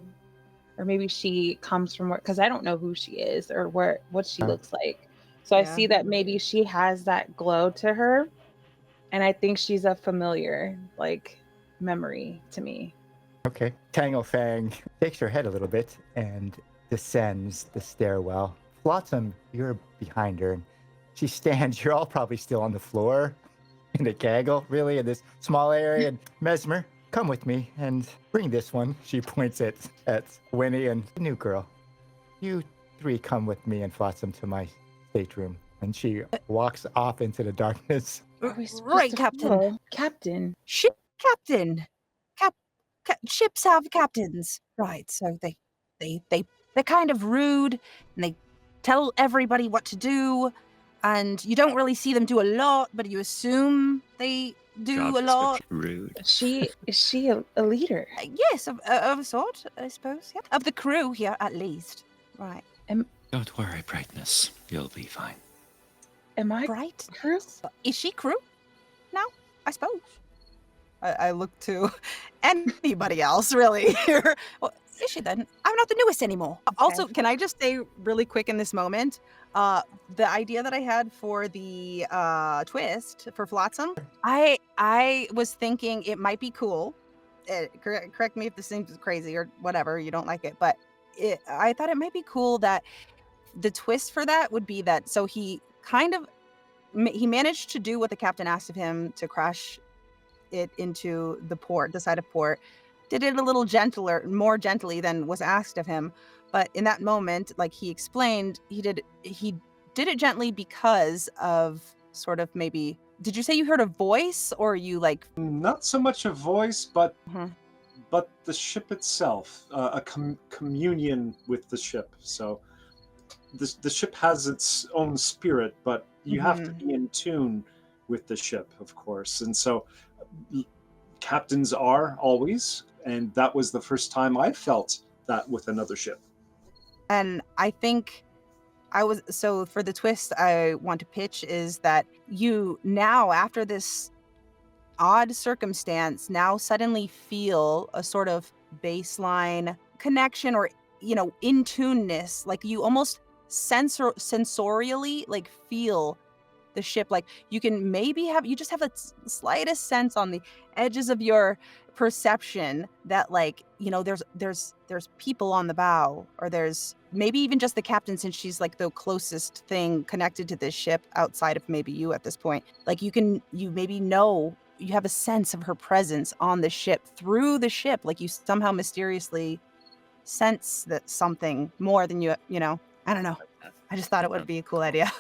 or maybe she comes from where, because I don't know who she is or what she looks like. So I see that maybe she has that glow to her, and I think she's a familiar like memory to me. Okay. TangleFang shakes her head a little bit and descends the stairwell. Flot-Sam, you're behind her, and she stands. You're all probably still on the floor in a gaggle, really, in this small area. And Mesmer, come with me and bring this one. She points at Wenny and the new girl. You three come with me and Flot-Sam to my stateroom. And she walks off into the darkness. Are we supposed Right, to Captain. follow? Captain. Ship captain. Ships have captains, right? So they're kind of rude, and they tell everybody what to do, and you don't really see them do a lot, but you assume they do Job a lot. description, rude. Is she a leader? Yes, of a sort, I suppose. Yeah, of the crew here, at least. Right. Don't worry, Brightness. You'll be fine. Am I Right. crew? Is she crew? No, I suppose. I look to anybody else, really. Well, is she then? I'm not the newest anymore. Okay. Also, can I just say really quick in this moment, the idea that I had for the twist for Flot-Sam, I was thinking it might be cool. Correct me if this seems crazy or whatever, you don't like it, but I thought it might be cool that the twist for that would be that, so he managed to do what the captain asked of him, to crash it into the side of port, did it a little more gently than was asked of him. But in that moment, like he explained, he did it gently because of sort of maybe, did you say you heard a voice, or you like? Not so much a voice, but Mhm. but the ship itself, a communion with the ship. So the ship has its own spirit, but you have to be in tune with the ship, of course. And so captains are always, and that was the first time I felt that with another ship. And I think so for the twist I want to pitch is that you now, after this odd circumstance, now suddenly feel a sort of baseline connection, or, in tuneness, like you almost sensorially like feel the ship. Like you can maybe you just have a slightest sense on the edges of your perception that, like, there's people on the bow, or there's maybe even just the captain, since she's like the closest thing connected to this ship outside of maybe you at this point. Like you maybe know, you have a sense of her presence on the ship, through the ship, like you somehow mysteriously sense that something more than I don't know. I just thought it would be a cool idea.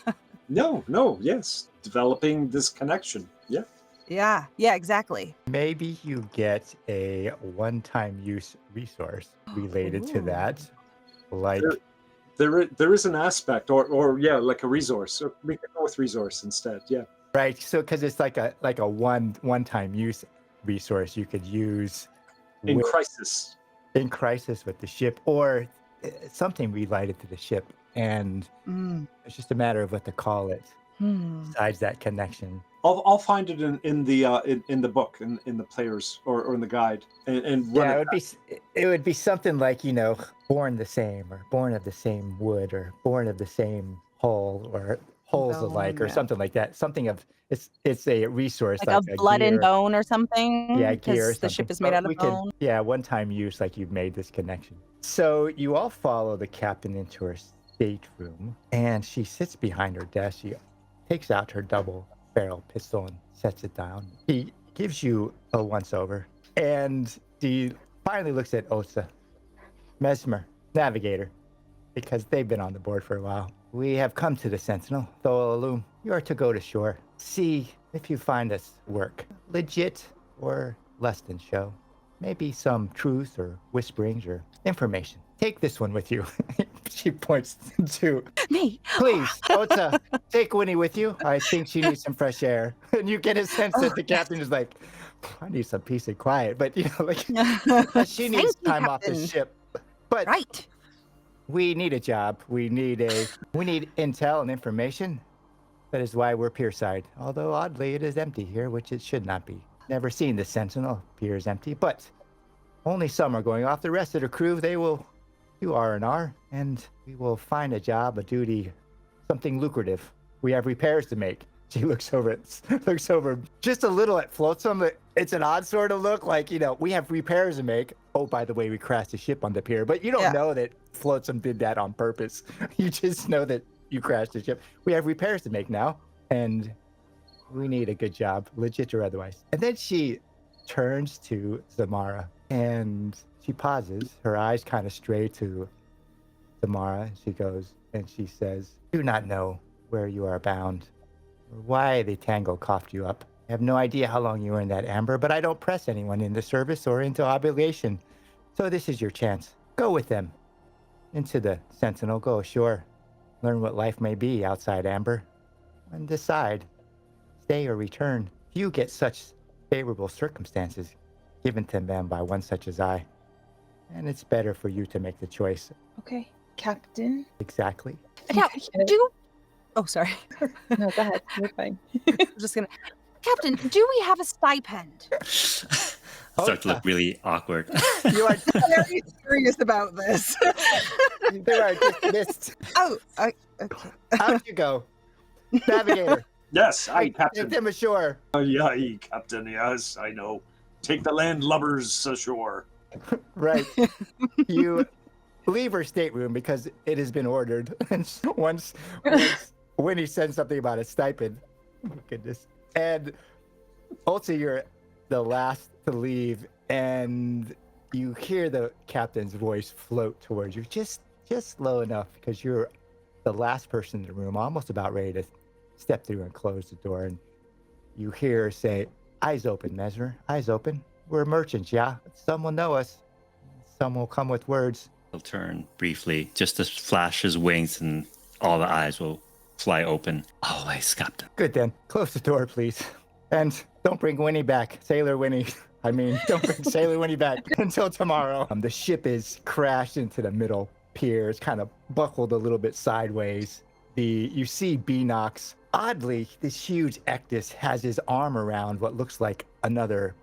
No, yes. Developing this connection. Yeah. Yeah, exactly. Maybe you get a one-time use resource related to Ooh. that. Like, There is an aspect, or like a resource. Or we can go with resource instead. Yeah. right. So, because it's like a one-time use resource you could use In crisis. in crisis with the ship, or something related to the ship. And it's just a matter of what to call it. Besides that connection. I'll find it in the book, in the players, or in the guide, and run it would be something like, born the same, or born of the same wood, or born of the same hull, or holes Bone, alike, or yeah. something like that. Something of it's a resource Like a blood and gear. bone or something. Yeah, gear or because the ship something. is made But out we of could- bone. Yeah, one-time use, like you've made this connection. So you all follow the captain into her stateroom, and she sits behind her desk. She takes out her double-barrel pistol and sets it down. He gives you a once-over, and he finally looks at Otz-Za, Mesmer, Navigator, because they've been on the board for a while. We have come to the Sentinel, Thol Alum. You are to go to shore. See if you find this work legit or less than show. Maybe some truth or whisperings or information. Take this one with you. She points to Me. Please, Otz-Za, take Wenny with you. I think she needs some fresh air. And you get a sense that the captain is like, I need some peace and quiet. But, she needs time off the ship. But Right. we need a job. We need intel and information. That is why we're pierside. Although oddly, it is empty here, which it should not be. Never seen the Sentinel appears empty, but only some are going off. The rest of the crew, they will do R&R, and we will find a job, a duty, something lucrative. We have repairs to make. She looks over just a little at Flot-Sam. It's an odd sort of look, like, we have repairs to make. Oh, by the way, we crashed a ship on the pier, but you don't know that Flot-Sam did that on purpose. You just know that you crashed the ship. We have repairs to make now, and we need a good job, legit or otherwise. And then she turns to Zavara, and she pauses. Her eyes kind of stray to Zavara. She goes, and she says, "Do not know where you are bound, or why the Tangle coughed you up. I have no idea how long you were in that amber, but I don't press anyone into service or into obligation. So this is your chance. Go with them into the Sentinel. Go ashore. Learn what life may be outside amber, and decide, stay or return. Few get such favorable circumstances given to them by one such as I, and it's better for you to make the choice." Okay, Captain. Exactly. Yeah, oh, sorry. No, go ahead. You're fine. I'm just gonna. Captain, do we have a stipend? Start to look really awkward. You are Very serious about this. you are dismissed. Oh, okay. Out you go. Navigator. Yes, I, Take Captain. them ashore. Yeah, Captain, yes, I know. Take the landlubbers ashore. Right. You leave her stateroom because it has been ordered. And once Wenny said something about a stipend, oh goodness. And also, you're the last to leave, and you hear the captain's voice float towards you, just low enough because you're the last person in the room, almost about ready to step through and close the door. And you hear her say, "Eyes open, Mesmer, eyes open. We're merchants, yeah? Some will know us. Some will come with words." He'll turn briefly, just to flash his wings, and all the eyes will fly open. Always, Captain. Good then. Close the door, please. And don't bring Wenny back. Sailor Wenny. Don't bring Sailor Wenny back until tomorrow. The ship is crashed into the middle pier. It's kind of buckled a little bit sideways. You see Beanox. Oddly, this huge Ectus has his arm around what looks like another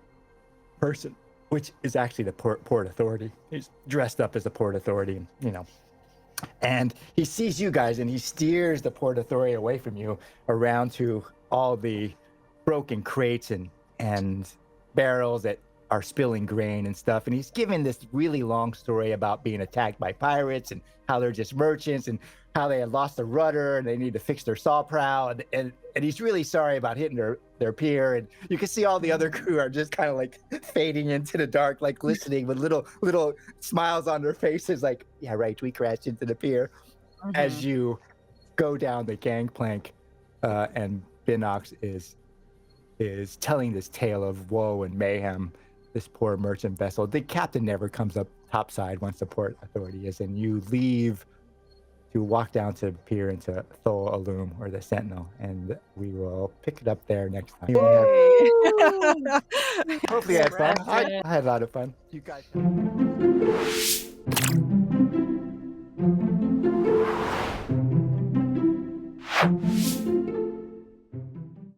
person, which is actually the port authority. He's dressed up as the port authority, and he sees you guys, and he steers the port authority away from you around to all the broken crates and barrels that are spilling grain and stuff. And he's giving this really long story about being attacked by pirates and how they're just merchants and how they had lost the rudder and they need to fix their saw prow. And he's really sorry about hitting their pier. And you can see all the other crew are just kind of like fading into the dark, like listening with little smiles on their faces, like, "Yeah, right, we crashed into the pier." Mm-hmm. As you go down the gangplank, and Beanox is telling this tale of woe and mayhem, this poor merchant vessel. The captain never comes up topside once the port authority is, and you leave to walk down to the pier into Thol Alum, or the Sentinel, and we will pick it up there next time. Hopefully you had fun. I had a lot of fun. You guys.